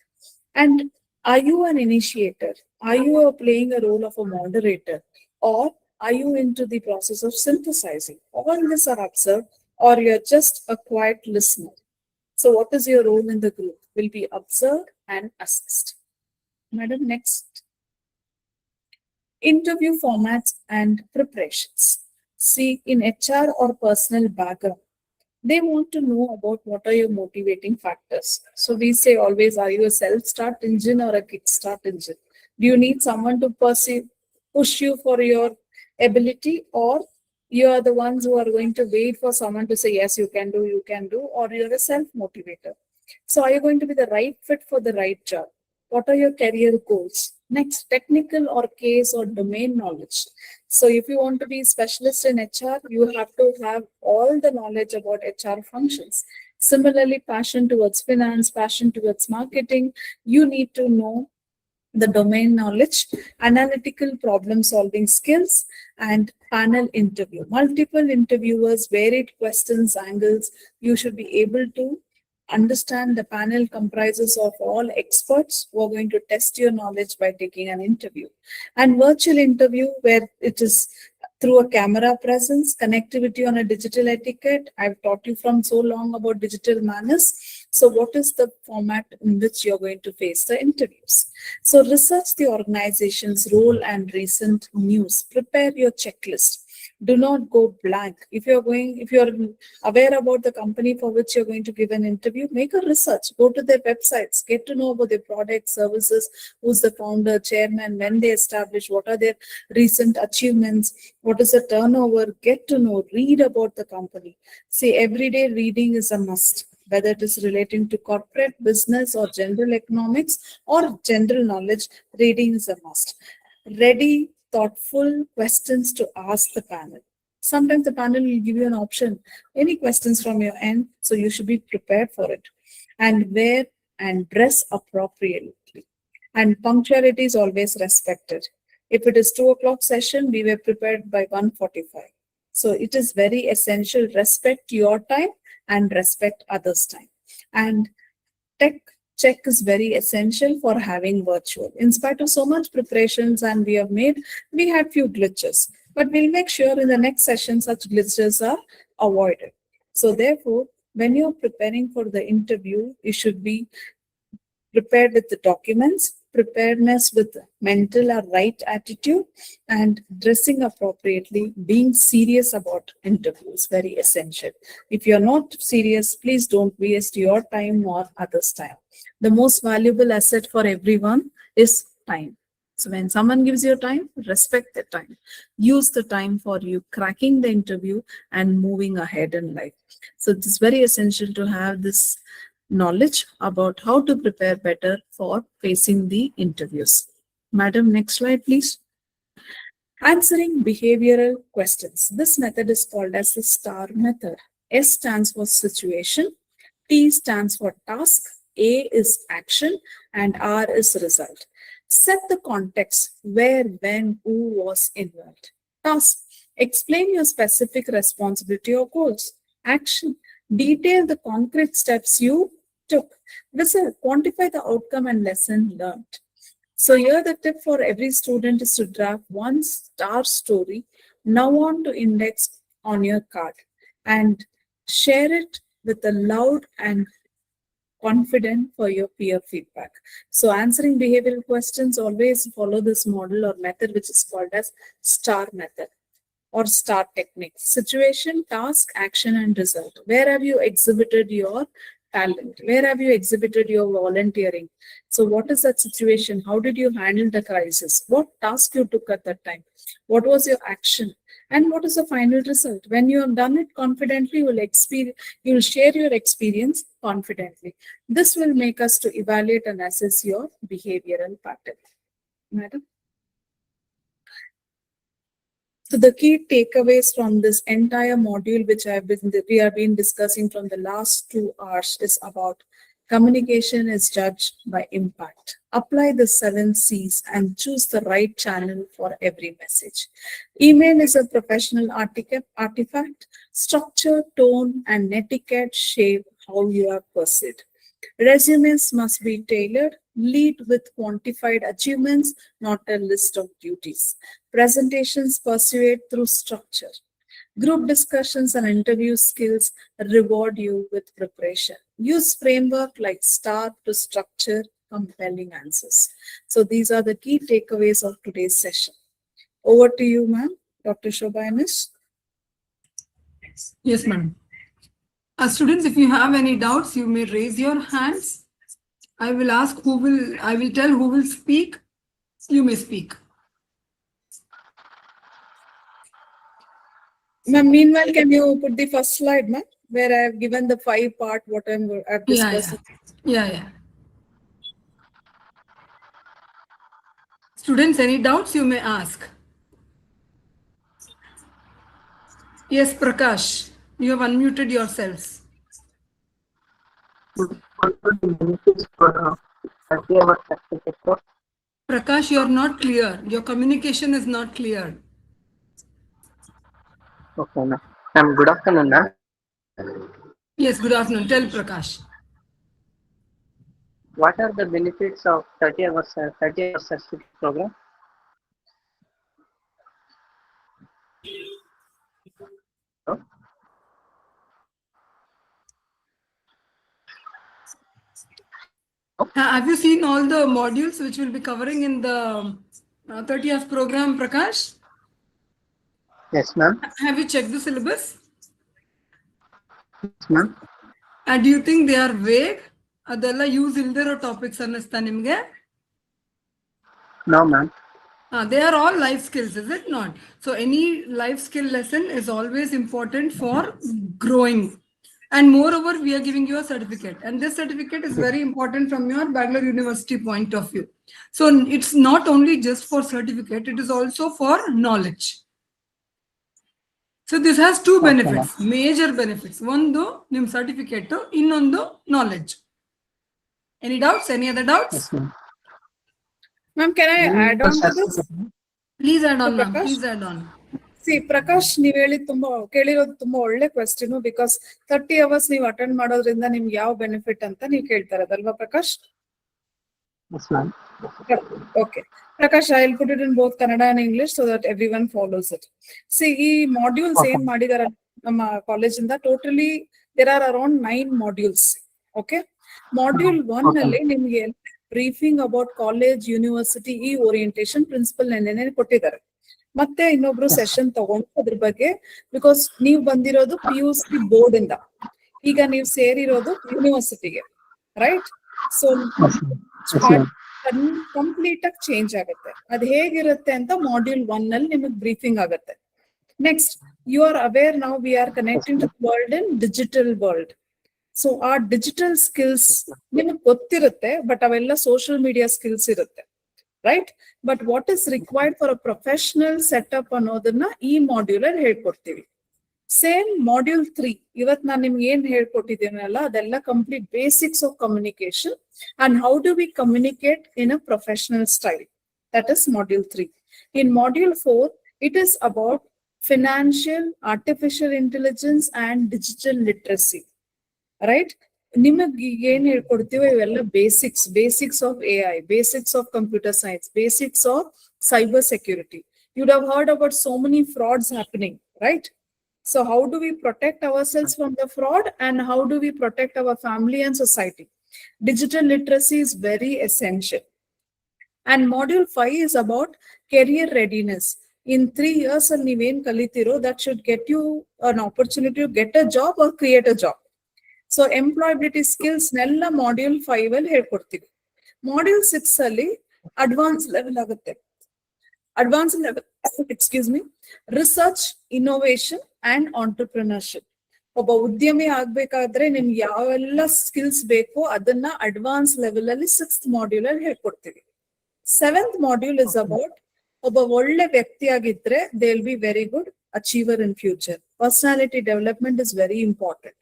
And are you an initiator? Are you playing a role of a moderator? Or are you into the process of synthesizing? All this are observed, or you're just a quiet listener. So what is your role in the group? Will be observe and assist. Madam, next. Interview formats and preparations. See, in HR or personal background, they want to know about what are your motivating factors. So we say always, are you a self-start engine or a kickstart engine? Do you need someone to push you for your ability, or you are the ones who are going to wait for someone to say, yes, you can do, or you're a self-motivator? So are you going to be the right fit for the right job? What are your career goals? Next, technical or case or domain knowledge. So if you want to be specialist in HR, you have to have all the knowledge about HR functions. Similarly, passion towards finance, passion towards marketing, you need to know the domain knowledge, analytical problem solving skills, and panel interview. Multiple interviewers, varied questions, angles. You should be able to understand the panel comprises of all experts who are going to test your knowledge by taking an interview. And virtual interview, where it is through a camera presence, connectivity on a digital etiquette. I've taught you from so long about digital manners. So what is the format in which you're going to face the interviews? So research the organization's role and recent news. Prepare your checklist. Do not go blank. If you're aware about the company for which you're going to give an interview, make a research. Go to their websites, get to know about their products, services, who's the founder, chairman, when they established, what are their recent achievements, what is the turnover, get to know, read about the company. See, everyday reading is a must, whether it is relating to corporate, business, or general economics, or general knowledge, reading is a must. Ready, thoughtful questions to ask the panel. Sometimes the panel will give you an option, any questions from your end, so you should be prepared for it. And wear and dress appropriately. And punctuality is always respected. If it is 2 o'clock session, we were prepared by 1:45. So it is very essential, respect your time and respect others' time. And tech check is very essential for having virtual. In spite of so much preparations and we had few glitches, but we'll make sure in the next session such glitches are avoided. So therefore, when you're preparing for the interview, you should be prepared with the documents, preparedness with mental or right attitude, and dressing appropriately, being serious about interviews, very essential. If you're not serious, please don't waste your time or others' time. The most valuable asset for everyone is time. So when someone gives you time, respect the time. Use the time for you cracking the interview and moving ahead in life. So it's very essential to have this knowledge about how to prepare better for facing the interviews. Madam, next slide, please. Answering behavioral questions. This method is called as the STAR method. S stands for situation, T stands for task, A is action, and R is result. Set the context where, when, who was involved. Task. Explain your specific responsibility or goals. Action. Detail the concrete steps you took. Result. Quantify the outcome and lesson learned. So here the tip for every student is to draft one STAR story now on to index on your card and share it with a loud and confident for your peer feedback. So answering behavioral questions, always follow this model or method which is called as STAR method or STAR technique. Situation, task, action, and result. Where have you exhibited your talent? Where have you exhibited your volunteering? So what is that situation? How did you handle the crisis? What task you took at that time? What was your action? And what is the final result? When you have done it confidently, you will share your experience confidently. This will make us to evaluate and assess your behavioral pattern. Madam? So the key takeaways from this entire module, which we have been discussing from the last 2 hours, is about communication is judged by impact. Apply the 7 C's and choose the right channel for every message. Email is a professional artifact. Structure, tone, and etiquette shape how you are perceived. Resumes must be tailored. Lead with quantified achievements, not a list of duties. Presentations persuade through structure. Group discussions and interview skills reward you with preparation. Use framework like STAR to structure compelling answers. So these are the key takeaways of today's session. Over to you, ma'am. Dr. Shobha Amish. Yes, madam. Students, if you have any doubts, you may raise your hands. I will tell who will speak. You may speak. Ma'am, meanwhile, can you put the first slide, ma'am, where I have given the 5-part what I've discussed? Yeah. Students, any doubts you may ask. Yes, Prakash, you have unmuted yourselves. Prakash, you are not clear. Your communication is not clear. Okay, ma'am. Good afternoon, ma'am. Yes, good afternoon. Tell Prakash. What are the benefits of 30 hours certificate program? Hello? Have you seen all the modules which will be covering in the 30th program, Prakash? Yes, ma'am. Have you checked the syllabus? Yes, ma'am. And do you think they are vague? ಅದೆಲ್ಲ use ಇಲ್ದಿರೋ topics ಅನ್ನಿಸ್ತಾ ನಿಮ್ಗೆ? No, ma'am. They are all life skills, is it not? So any life skill lesson is always important for growing. And moreover, we are giving you a certificate. And this certificate is very important from your Bangalore University point of view. So it's not only just for certificate, it is also for knowledge. So this has two benefits, major benefits. One, nim certificate, innondu knowledge. Any doubts? Any other doubts? Yes, ma'am. Ma'am, can I add on to this? Please add on, ma'am. Prakash? Please add on. See, Prakash, ನೀವ್ ಹೇಳಿದ್ ತುಂಬಾ ಕೇಳಿರೋದು ತುಂಬಾ ಒಳ್ಳೆ question because 30 hours ನೀವು attend ಮಾಡೋದ್ರಿಂದ ನಿಮ್ಗೆ ಯಾವ benefit ಅಂತ ನೀವು ಕೇಳ್ತಾ ಇರೋದಲ್ವಾ Prakash? Yes, ma'am. Okay. Prakash, I'll put it in both Kannada and English so that everyone follows it. See, ಈ ಮಾಡ್ಯೂಲ್ಸ್ ಏನ್ ಮಾಡಿದಾರ ನಮ್ಮ ಕಾಲೇಜ್ ಇಂದ totally there are around 9 modules. Okay, module 1 ಅಲ್ಲಿ ನಿಮ್ಗೆ ಬ್ರೀಫಿಂಗ್ ಅಬೌಟ್ ಕಾಲೇಜ್, ಯೂನಿವರ್ಸಿಟಿ, ಈ orientation principal ನೆನ್ನೆ ಕೊಟ್ಟಿದ್ದಾರೆ. ಮತ್ತೆ ಇನ್ನೊಬ್ರು ಸೆಷನ್ ತಗೊಂಡು ಅದ್ರ ಬಗ್ಗೆ, ಬಿಕಾಸ್ ನೀವು ಬಂದಿರೋದು PUC ಬೋರ್ಡ್ ಇಂದ, ಈಗ ನೀವು ಸೇರಿರೋದು ಯೂನಿವರ್ಸಿಟಿಗೆ, ರೈಟ್? ಸೊ ಕಂಪ್ಲೀಟ್ ಆಗಿ ಚೇಂಜ್ ಆಗುತ್ತೆ. ಅದ್ ಹೇಗಿರುತ್ತೆ ಅಂತ ಮಾಡ್ಯೂಲ್ 1 ಅಲ್ಲಿ ನಿಮಗೆ ಬ್ರೀಫಿಂಗ್ ಆಗುತ್ತೆ. Next, you are aware now we are connecting to world in digital world. So ಆ ಡಿಜಿಟಲ್ ಸ್ಕಿಲ್ಸ್ ನಿಮಗೆ ಗೊತ್ತಿರುತ್ತೆ, ಬಟ್ ಅವೆಲ್ಲ ಸೋಷಿಯಲ್ ಮೀಡಿಯಾ ಸ್ಕಿಲ್ಸ್ ಇರುತ್ತೆ, right? But what is required for a professional setup ಅನ್ನೋದನ್ನ ಈ ಮಾಡ್ಯೂಲ್ ಅಲ್ಲಿ ಹೇಳ್ಕೊಡ್ತೀವಿ. ಸೇಮ್ ಮಾಡ್ಯೂಲ್ 3 ಇವತ್ ನಾನು ನಿಮ್ಗೆ ಏನ್ ಹೇಳ್ಕೊಟ್ಟಿದ್ದೀನಲ್ಲ ಅದೆಲ್ಲ complete basics of communication and how do we communicate in a professional style. That is module 3. In module 4 it is about financial, artificial intelligence and digital literacy, right? ನಿಮಗೆ ಏನ್ ಹೇಳ್ಕೊಡ್ತೀವೋ ಇವೆಲ್ಲ basics of AI, basics of computer science, basics of cyber security. You'd have heard about so many frauds happening, right? So how do we protect ourselves from the fraud and how do we protect our family and society? Digital literacy is very essential. And module 5 is about career readiness. In 3 years al neeven kalitiro that should get you an opportunity to get a job or create a job. So employability skills nella module 5 ಅಲ್ಲಿ ಹೇಳ್ಕೊಡ್ತೀವಿ. Module 6 ಅಲ್ಲಿ advanced level ಆಗುತ್ತೆ. Advanced level, excuse me, research, innovation and entrepreneurship. ಒಬ್ಬ ಉದ್ಯಮಿ ಆಗ್ಬೇಕಾದ್ರೆ ನಿಮ್ಗೆ ಯಾವೆಲ್ಲ skills ಬೇಕೋ ಅದನ್ನ ಅಡ್ವಾನ್ಸ್ ಲೆವೆಲ್ ಅಲ್ಲಿ 6th ಮಾಡ್ಯೂಲ್ ಅಲ್ಲಿ ಹೇಳ್ಕೊಡ್ತೀವಿ. 7th ಮಾಡ್ಯೂಲ್ ಇಸ್ ಅಬೌಟ್ ಒಬ್ಬ ಒಳ್ಳೆ ವ್ಯಕ್ತಿ ಆಗಿದ್ರೆ they will be very good achiever in future. Personality development is very important.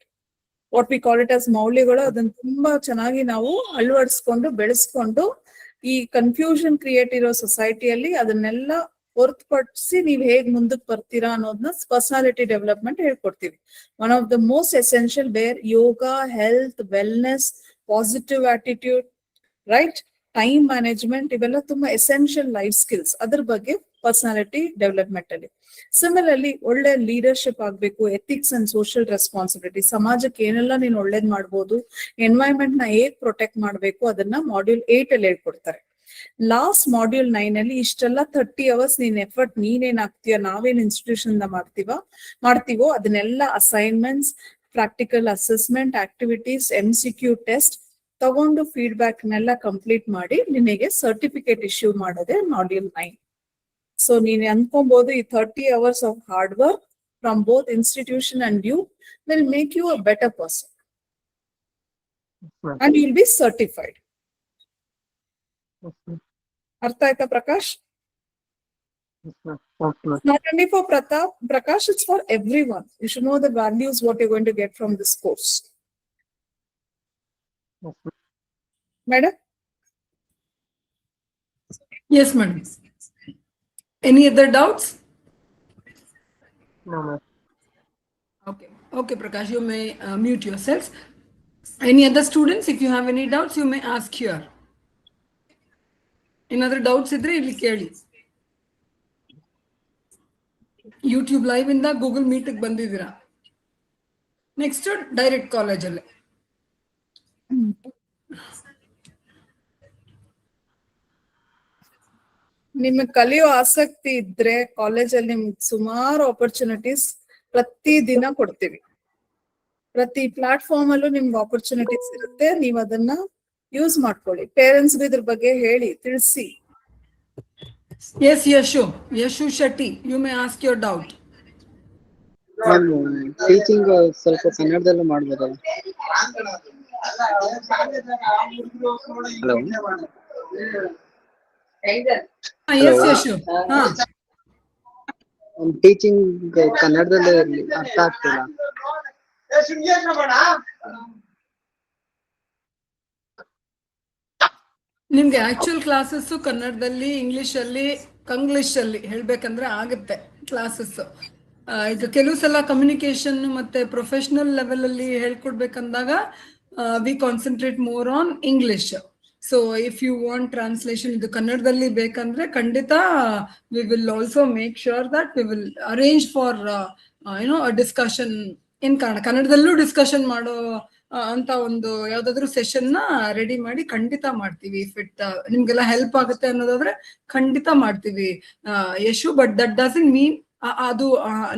What we call it as ಮೌಲ್ಯಗಳು, ಅದನ್ನ ತುಂಬಾ ಚೆನ್ನಾಗಿ ನಾವು ಅಳವಡಿಸ್ಕೊಂಡು ಬೆಳೆಸ್ಕೊಂಡು ಈ ಕನ್ಫ್ಯೂಷನ್ ಕ್ರಿಯೇಟ್ ಇರೋ ಸೊಸೈಟಿಯಲ್ಲಿ ಅದನ್ನೆಲ್ಲ ಹೊರತುಪಡಿಸಿ ನೀವ್ ಹೇಗ್ ಮುಂದಕ್ಕೆ ಬರ್ತೀರಾ ಅನ್ನೋದನ್ನ ಪರ್ಸನಾಲಿಟಿ ಡೆವಲಪ್ಮೆಂಟ್ ಹೇಳ್ಕೊಡ್ತೀವಿ. One of the most essential were yoga, health, wellness, positive attitude, right, time management, ಇವೆಲ್ಲ ತುಂಬಾ ಎಸೆನ್ಷಿಯಲ್ ಲೈಫ್ ಸ್ಕಿಲ್ಸ್. ಅದ್ರ ಬಗ್ಗೆ ಪರ್ಸನಾಲಿಟಿ ಡೆವಲಪ್ಮೆಂಟ್ ಅಲ್ಲಿ. ಸಿಮಿಲರ್ಲಿ ಒಳ್ಳೆ ಲೀಡರ್ಶಿಪ್ ಆಗ್ಬೇಕು, ಎಥಿಕ್ಸ್ ಅಂಡ್ ಸೋಷಿಯಲ್ ರೆಸ್ಪಾನ್ಸಿಬಿಲಿಟಿ, ಸಮಾಜಕ್ಕೆ ಏನೆಲ್ಲ ನೀನ್ ಒಳ್ಳೇದ್ ಮಾಡ್ಬೋದು, ಎನ್ವೈರನ್ಮೆಂಟ್ ನ ಹೇಗ್ ಪ್ರೊಟೆಕ್ಟ್ ಮಾಡ್ಬೇಕು, ಅದನ್ನ ಮಾಡ್ಯೂಲ್ 8 ಅಲ್ಲಿ ಹೇಳ್ಕೊಡ್ತಾರೆ. ಲಾಸ್ಟ್ ಮಾಡ್ಯೂಲ್ 9 ಅಲ್ಲಿ ಇಷ್ಟೆಲ್ಲ 30 ಅವರ್ಸ್ ನೀನ್ ಎಫರ್ಟ್ ನೀನೇನ್ ಆಗ್ತೀಯ, ನಾವೇನ್ ಇನ್ಸ್ಟಿಟ್ಯೂಷನ್ ಮಾಡ್ತೀವೋ ಅದನ್ನೆಲ್ಲ assignments, practical assessment, activities, MCQ test ತಗೊಂಡು ಫೀಡ್ಬ್ಯಾಕ್ ನೆಲ್ಲ ಕಂಪ್ಲೀಟ್ ಮಾಡಿ ನಿನಗೆ ಸರ್ಟಿಫಿಕೇಟ್ ಇಶ್ಯೂ ಮಾಡೋದೇ ಮಾಡ್ಯೂಲ್ 9. ಸೊ ನೀನ್ ಅನ್ಕೊಬಹುದು ಈ 30 hours of hard work from both institution and you will make you a better person and you'll be certified. ಅರ್ಥ ಆಯ್ತಾ Prakash? Yes, ma'am. Okay, ma'am. Not only for Pratap, Prakash, it's for everyone. You should know the values, what you're going to get from this course. Yes, ma'am. Madam? Yes, madam. Any other doubts? No, ma'am. Okay. Okay, Prakash, you may mute yourselves. Any other students, if you have any doubts, you may ask here. ಏನಾದ್ರೂ doubts ಇದ್ರೆ ಇಲ್ಲಿ ಕೇಳಿ. YouTube live ಇಂದ Google meet ಬಂದಿದ್ದೀರಾ. Next direct ಕಾಲೇಜಲ್ಲಿ. ನಿಮಗೆ ಕಲಿಯೋ ಆಸಕ್ತಿ ಇದ್ರೆ ಕಾಲೇಜಲ್ಲಿ ನಿಮ್ಗೆ ಸುಮಾರು ಆಪರ್ಚುನಿಟೀಸ್ ಪ್ರತಿ ದಿನ ಕೊಡ್ತೀವಿ. ಪ್ರತಿ ಪ್ಲಾಟ್ಫಾರ್ಮ್ ಅಲ್ಲೂ ನಿಮ್ಗೆ ಆಪರ್ಚುನಿಟೀಸ್ ಇರುತ್ತೆ. ನೀವು ಅದನ್ನ ಯೂಸ್ ಮಾಡ್ಕೊಳ್ಳಿ. ಪೇರೆಂಟ್ಸ್ ಇದ್ರ ಬಗ್ಗೆ ಹೇಳಿ, ತಿಳಿಸಿ. Yes, Yashu Shetty, you may ask your doubt. Ma'am teaching ಸ್ವಲ್ಪ ಕನ್ನಡದಲ್ಲೂ ಮಾಡ್ಬೋದಲ್ಲ? ಹಲೋ. Yes, Yashu. ಟೀಚಿಂಗ್ ಕನ್ನಡದಲ್ಲೇ ಅರ್ಥ ಆಗ್ತಿಲ್ಲ. ನಿಮ್ಗೆ ಆಕ್ಚುಯಲ್ ಕ್ಲಾಸಸ್ ಕನ್ನಡದಲ್ಲಿ, ಇಂಗ್ಲಿಷ್ ಅಲ್ಲಿ, ಕಂಗ್ಲಿಷ್ ಅಲ್ಲಿ ಹೇಳ್ಬೇಕಂದ್ರೆ ಆಗುತ್ತೆ ಕ್ಲಾಸಸ್. ಈಗ ಕೆಲವು ಸಲ ಕಮ್ಯುನಿಕೇಶನ್ ಮತ್ತೆ ಪ್ರೊಫೆಷನಲ್ ಲೆವೆಲ್ ಅಲ್ಲಿ ಹೇಳ್ಕೊಡ್ಬೇಕಂದಾಗ we concentrate more on English. So if you want translation ಇದು ಕನ್ನಡದಲ್ಲಿ ಬೇಕಂದ್ರೆ ಖಂಡಿತ we will also make sure that we will arrange for discussion in Kannada. ಕನ್ನಡದಲ್ಲೂ ಡಿಸ್ಕಷನ್ ಮಾಡೋ ಅಂತ ಒಂದು ಯಾವ್ದಾದ್ರು ಸೆಷನ್ ನ ರೆಡಿ ಮಾಡಿ ಖಂಡಿತ ಮಾಡ್ತೀವಿ. ಇಫ್ ಇಟ್ ನಿಮ್ಗೆಲ್ಲ ಹೆಲ್ಪ್ ಆಗುತ್ತೆ ಅನ್ನೋದಾದ್ರೆ ಖಂಡಿತ ಮಾಡ್ತೀವಿ Yashu. But that doesn't mean ಅದು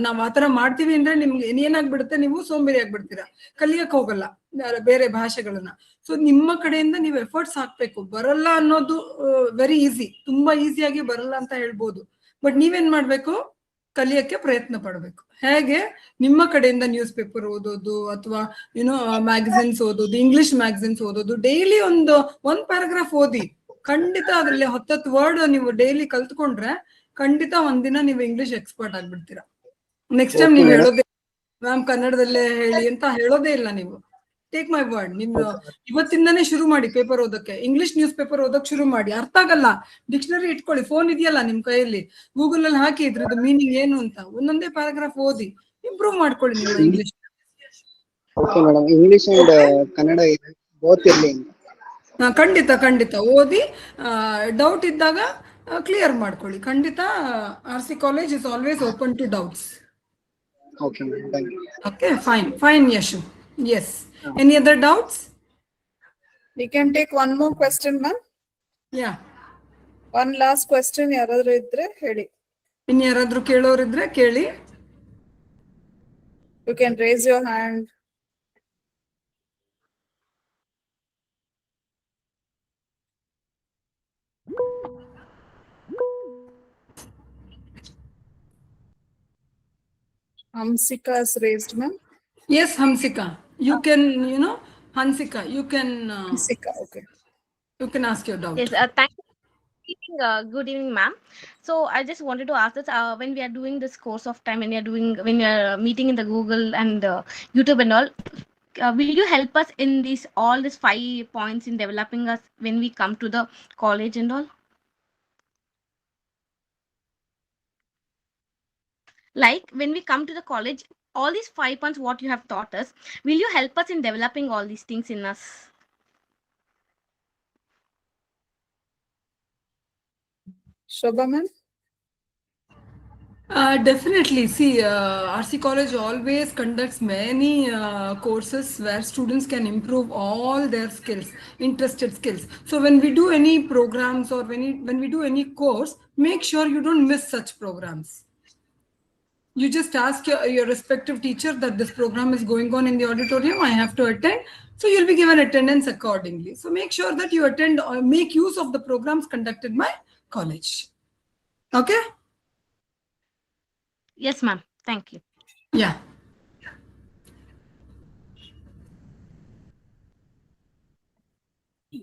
ನಾವ್ ಆತರ ಮಾಡ್ತೀವಿ ಅಂದ್ರೆ ನಿಮ್ಗೆ ಏನಾಗ್ಬಿಡುತ್ತೆ, ನೀವು ಸೋಂಬೇರಿ ಆಗ್ಬಿಡ್ತೀರಾ, ಕಲಿಯಕ್ ಹೋಗಲ್ಲ ಬೇರೆ ಭಾಷೆಗಳನ್ನ. ಸೊ ನಿಮ್ಮ ಕಡೆಯಿಂದ ನೀವು ಎಫರ್ಟ್ಸ್ ಹಾಕ್ಬೇಕು. ಬರಲ್ಲ ಅನ್ನೋದು ವೆರಿ ಈಸಿ, ತುಂಬಾ ಈಸಿಯಾಗಿ ಬರಲ್ಲ ಅಂತ ಹೇಳ್ಬೋದು. ಬಟ್ ನೀವೇನ್ ಮಾಡ್ಬೇಕು, ಕಲಿಯಕ್ಕೆ ಪ್ರಯತ್ನ ಪಡ್ಬೇಕು. ಹೇಗೆ? ನಿಮ್ಮ ಕಡೆಯಿಂದ ನ್ಯೂಸ್ ಪೇಪರ್ ಓದೋದು ಅಥವಾ ಮ್ಯಾಗಝಿನ್ಸ್ ಓದೋದು, ಇಂಗ್ಲಿಷ್ ಮ್ಯಾಗಝಿನ್ಸ್ ಓದೋದು. ಡೈಲಿ ಒಂದ್ ಪ್ಯಾರಾಗ್ರಾಫ್ ಓದಿ. ಖಂಡಿತ ಅದ್ರಲ್ಲಿ 10 ವರ್ಡ್ ನೀವು ಡೈಲಿ ಕಲ್ತ್ಕೊಂಡ್ರೆ ಖಂಡಿತ ಒಂದಿನ ನೀವು ಇಂಗ್ಲಿಷ್ ಎಕ್ಸ್ಪರ್ಟ್ ಆಗ್ಬಿಡ್ತೀರಾ. ನೆಕ್ಸ್ಟ್ ಟೈಮ್ ನೀವು ಹೇಳೋದೇ ಮ್ಯಾಮ್ ಕನ್ನಡದಲ್ಲೇ ಹೇಳಿ ಅಂತ ಹೇಳೋದೇ ಇಲ್ಲ ನೀವು. Take my word. ನೀವು ಇವತ್ತಿಂದಾನೇ ಶುರು ಮಾಡಿ ಪೇಪರ್ ಓದಕ್ಕೆ. ಇಂಗ್ಲಿಷ್ ನ್ಯೂಸ್ ಪೇಪರ್ ಓದಕ್ ಶುರು ಮಾಡಿ. ಅರ್ಥ ಆಗಲ್ಲ, ಡಿಕ್ಷನರಿ ಇಟ್ಕೊಳ್ಳಿ, ಫೋನ್ ಇದೆಯಲ್ಲ ನಿಮ್ ಕೈಯಲ್ಲಿ, ಗೂಗಲ್ ಅಲ್ಲಿ ಹಾಕಿ ಇದ್ರದ್ದು ಮೀನಿಂಗ್ ಏನು ಅಂತ ಒಂದೊಂದೇ ಪ್ಯಾರಾಗ್ರಾಫ್ ಓದಿ, ಇಂಪ್ರೂವ್ ಮಾಡ್ಕೊಳ್ಳಿ ನಿಮ್ಮ English. Okay madam, English and Kannada both ಇರ್ಲಿ. ಖಂಡಿತ ಖಂಡಿತ ಓದಿ. ಡೌಟ್ ಇದ್ದಾಗ ಕ್ಲಿಯರ್ ಮಾಡ್ಕೊಳ್ಳಿ. ಖಂಡಿತ RC college is always open to doubts. Okay madam, thank you. Okay, fine, Yashu. Yes. Any other doubts? We can take one more question, ma'am. Yeah. One last question ಯಾರಾದ್ರೂ ಇದ್ರೆ ಹೇಳಿ. ಇನ್ ಯಾರಾದ್ರೂ ಕೇಳೋರಿದ್ರೆ ಕೇಳಿ. You can raise your hand. Hamsika is raised, ma'am. Yes, Hamsika. You can, Hansika, you can Hamsika, okay. you can ask your doubt. Yes, thank you. Good evening, ma'am. So I just wanted to ask this: when we are doing this course of time, when you are meeting in the Google and YouTube and all, will you help us in all these 5 points in developing us when we come to the college and all? Like when we come to the college, all these 5 points what you have taught us, will you help us in developing all these things in us? Shobha, ma'am. Definitely. See, RC College always conducts many courses where students can improve all their skills, interested skills. So when we do any programs or when we do any course, make sure you don't miss such programs. You just ask your respective teacher that this program is going on in the auditorium, I have to attend. So you'll be given attendance accordingly. So make sure that you attend or make use of the programs conducted by college. Okay? Yes, ma'am. Thank you. Yeah.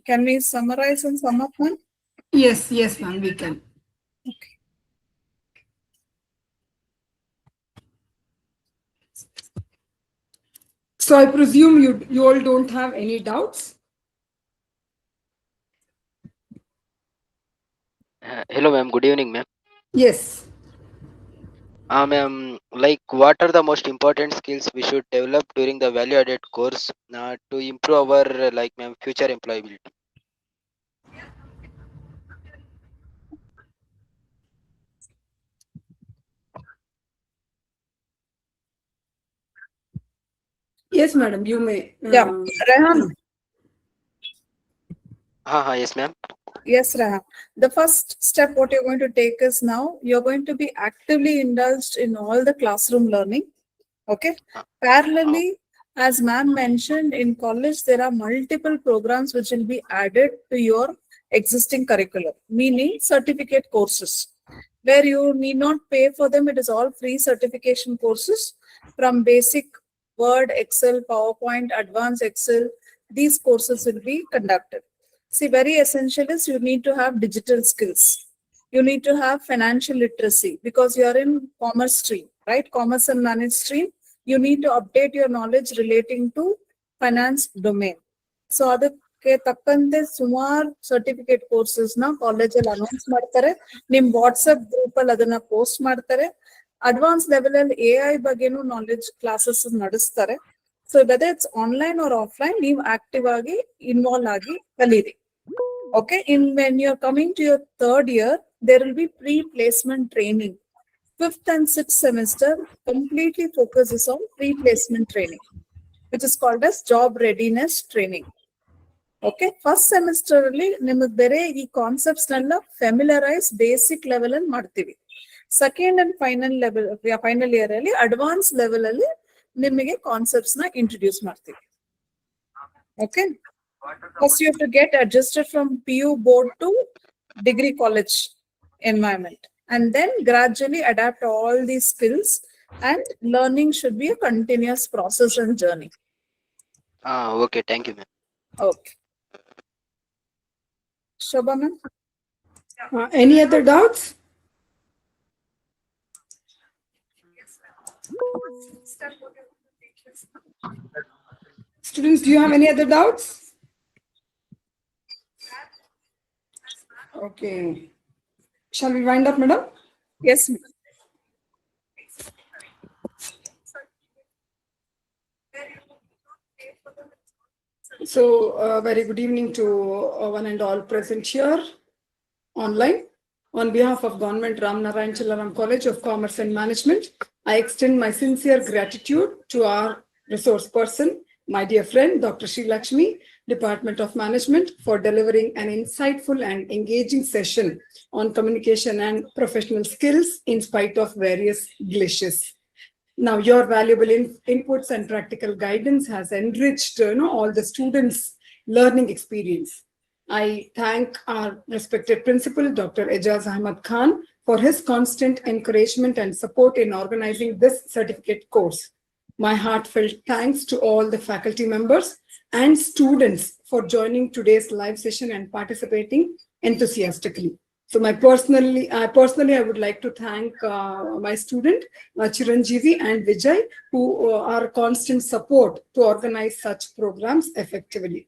Can we summarize and sum up, ma'am? Yes, ma'am, we can. Okay. So I presume you all don't have any doubts. Hello, ma'am. Good evening, ma'am. Yes. Ma'am, like, what are the most important skills we should develop during the value-added course to improve our, like, ma'am, future employability? Yes, madam, you may. Yeah, Rehan. Yes, ma'am. Yes, Rehan. The first step, what you're going to take is now you're going to be actively indulged in all the classroom learning. Okay. Uh, Parallelly, as ma'am mentioned, in college, there are multiple programs which will be added to your existing curriculum, meaning certificate courses, where you need not pay for them. It is all free certification courses from basic Word, Excel, PowerPoint, advanced Excel. These courses will be conducted. See, very essential is you need to have digital skills. You need to have financial literacy because you are in commerce stream, right? Commerce and managed stream. You need to update your knowledge relating to finance domain. So ಅದಕ್ಕೆ ತಕ್ಕಂತೆ ಸುಮಾರು certificate courses ನ ಕಾಲೇಜಲ್ಲಿ announce ಮಾಡ್ತಾರೆ. ನಿಮ್ WhatsApp group ಅಲ್ಲಿ ಅದನ್ನ post ಮಾಡ್ತಾರೆ. ಅಡ್ವಾನ್ಸ್ ಲೆವೆಲ್ ಅಲ್ಲಿ AI ಬಗ್ಗೆನೂ ನಾಲೆಜ್ ಕ್ಲಾಸಸ್ ನಡೆಸ್ತಾರೆ. So whether it's online or offline, ನೀವು ಆಕ್ಟಿವ್ ಆಗಿ ಇನ್ವಾಲ್ವ್ ಆಗಿ ಕಲೀರಿ. Okay, when you're coming to your third year, there will be pre-placement training. Fifth and sixth semester completely focuses on pre-placement training, which is called as job readiness training. Okay, first semester ಅಲ್ಲಿ ನಿಮಗೆ ಬೇರೆ ಈ concepts ನೆಲ್ಲ ಫೆಮಿಲರೈಸ್ basic level ಅಲ್ಲಿ ಮಾಡ್ತೀವಿ. Second and final year ಅಲ್ಲಿ advance level ಅಲ್ಲಿ ನಿಮಗೆ ಕಾನ್ಸೆಪ್ಟ್ಸ್ ನ ಇಂಟ್ರೊಡ್ಯೂಸ್ ಮಾಡ್ತೀವಿ. Okay. First, you have to get adjusted from PU board to degree college environment, and then gradually adapt all these skills. And learning should be a continuous process and journey. Okay. Thank you, ma'am. Okay. Shobha ma'am? Any other doubts? Students, do you have any other doubts? Okay. Shall we wind up, madam? Yes, ma'am. So, very good evening to one and all present here online. On behalf of Government Ram Narayan Chillaram College of Commerce and Management, I extend my sincere gratitude to our resource person, my dear friend, Dr. Sri Lakshmi, Department of Management, for delivering an insightful and engaging session on communication and professional skills in spite of various glitches. Now, your valuable inputs and practical guidance has enriched all the students' learning experience. I thank our respected principal, Dr. Ejaz Ahmad Khan, for his constant encouragement and support in organizing this certificate course. My heartfelt thanks to all the faculty members and students for joining today's live session and participating enthusiastically. So personally, I would like to thank my student, Chiranjeevi and Vijay, who are constant support to organize such programs effectively.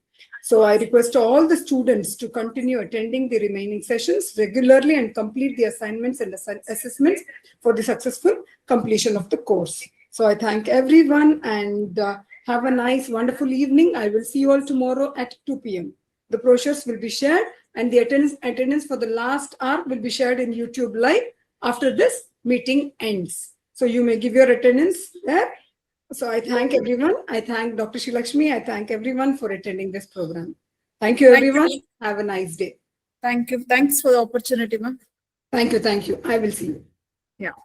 So I request all the students to continue attending the remaining sessions regularly and complete the assignments and assessments for the successful completion of the course. So I thank everyone and have a nice, wonderful evening. I will see you all tomorrow at 2 p.m. The brochures will be shared and the attendance for the last hour will be shared in YouTube Live after this meeting ends. So you may give your attendance there. So I thank everyone. I thank Dr. Sri Lakshmi. I thank everyone for attending this program. Thank you, everyone. Have a nice day. Thank you. Thanks for the opportunity, ma'am. Thank you. Thank you. I will see you. Yeah.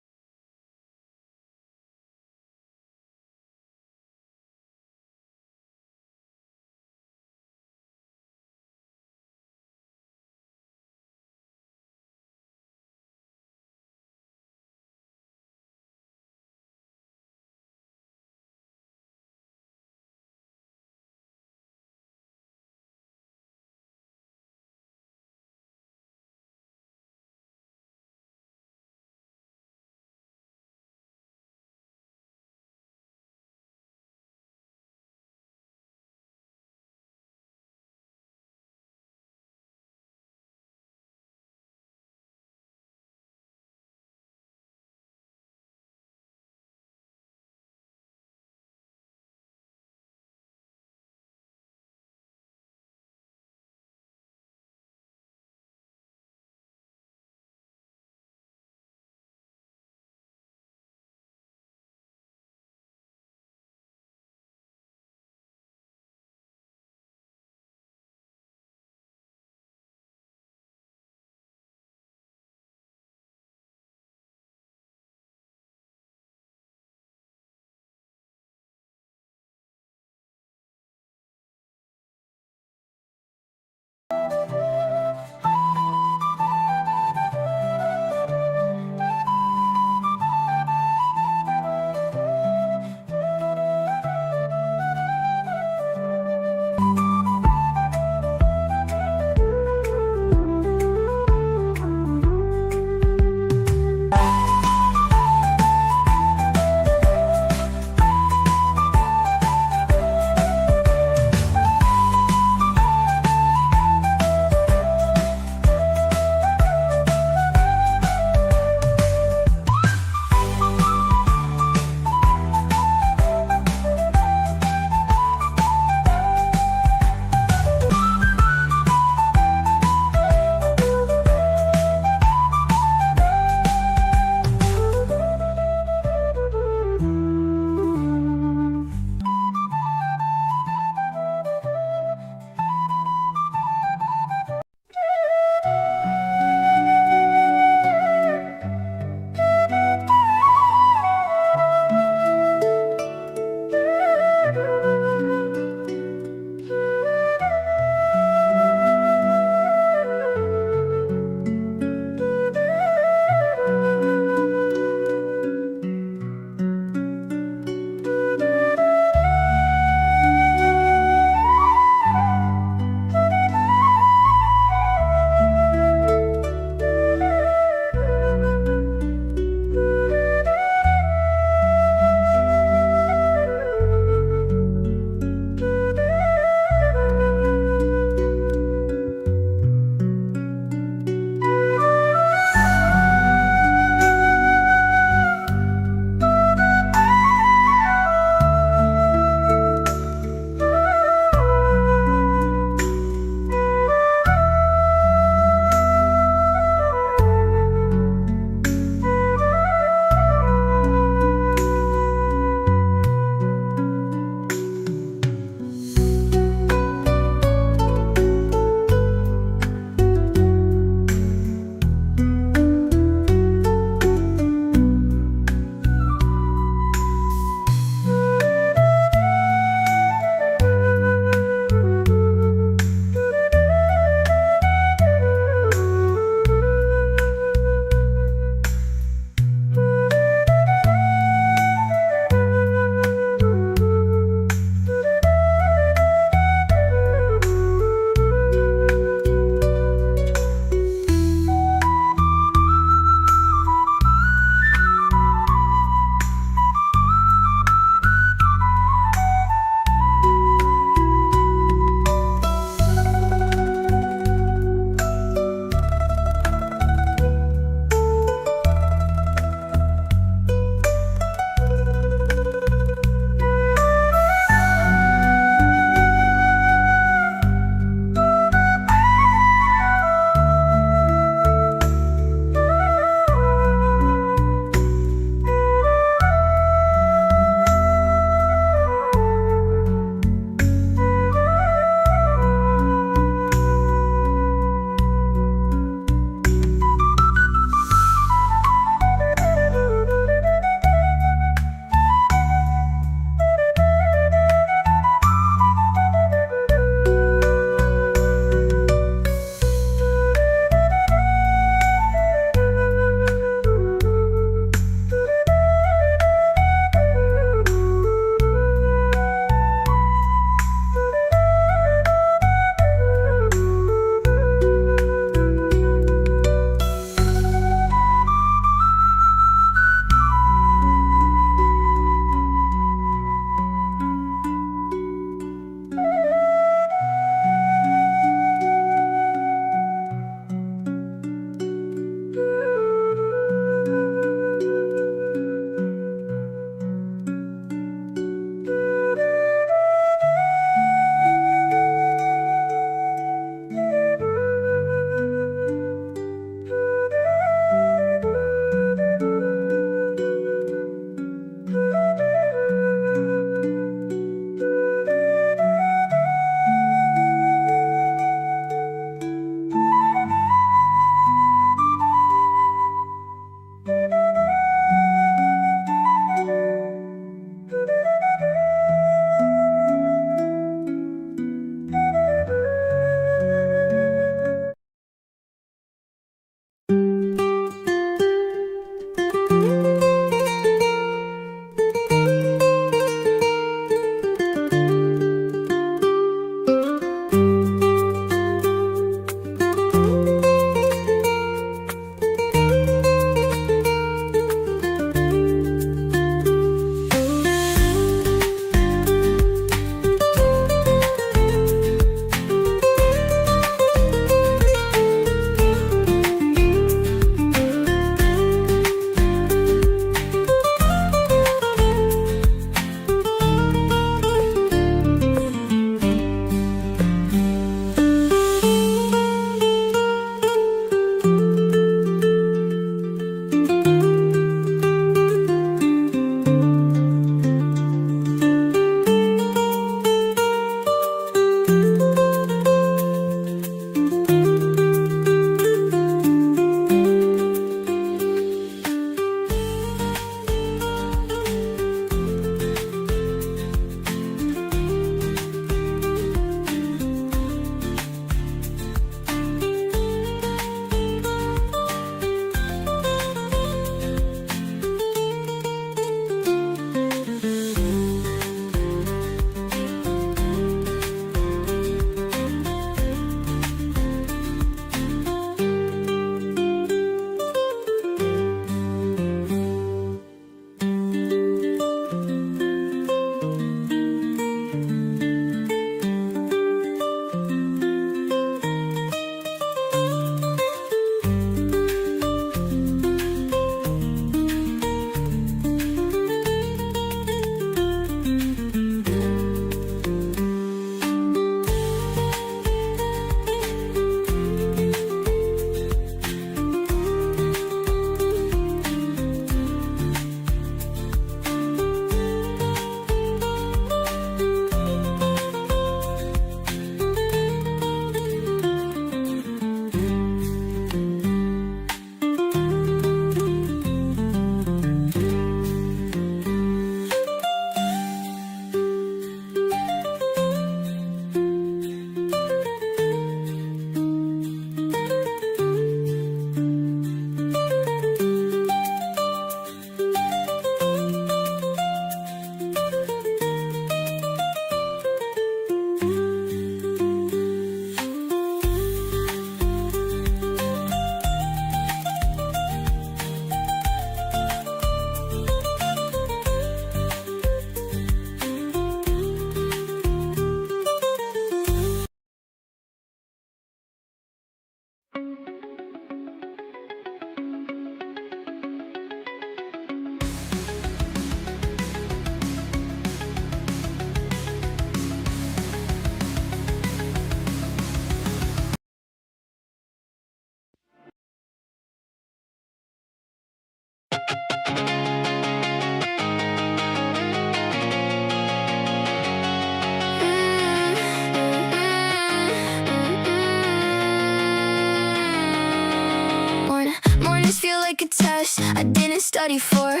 like a test I didn't study for.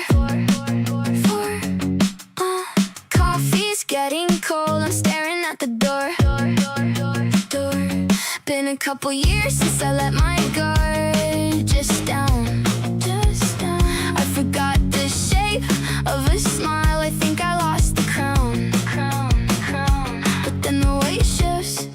Coffee's getting cold, I'm staring at the door. Been a couple years since I let my guard just down. I forgot the shape of a smile, I think I lost the crown. But then the weight shifts.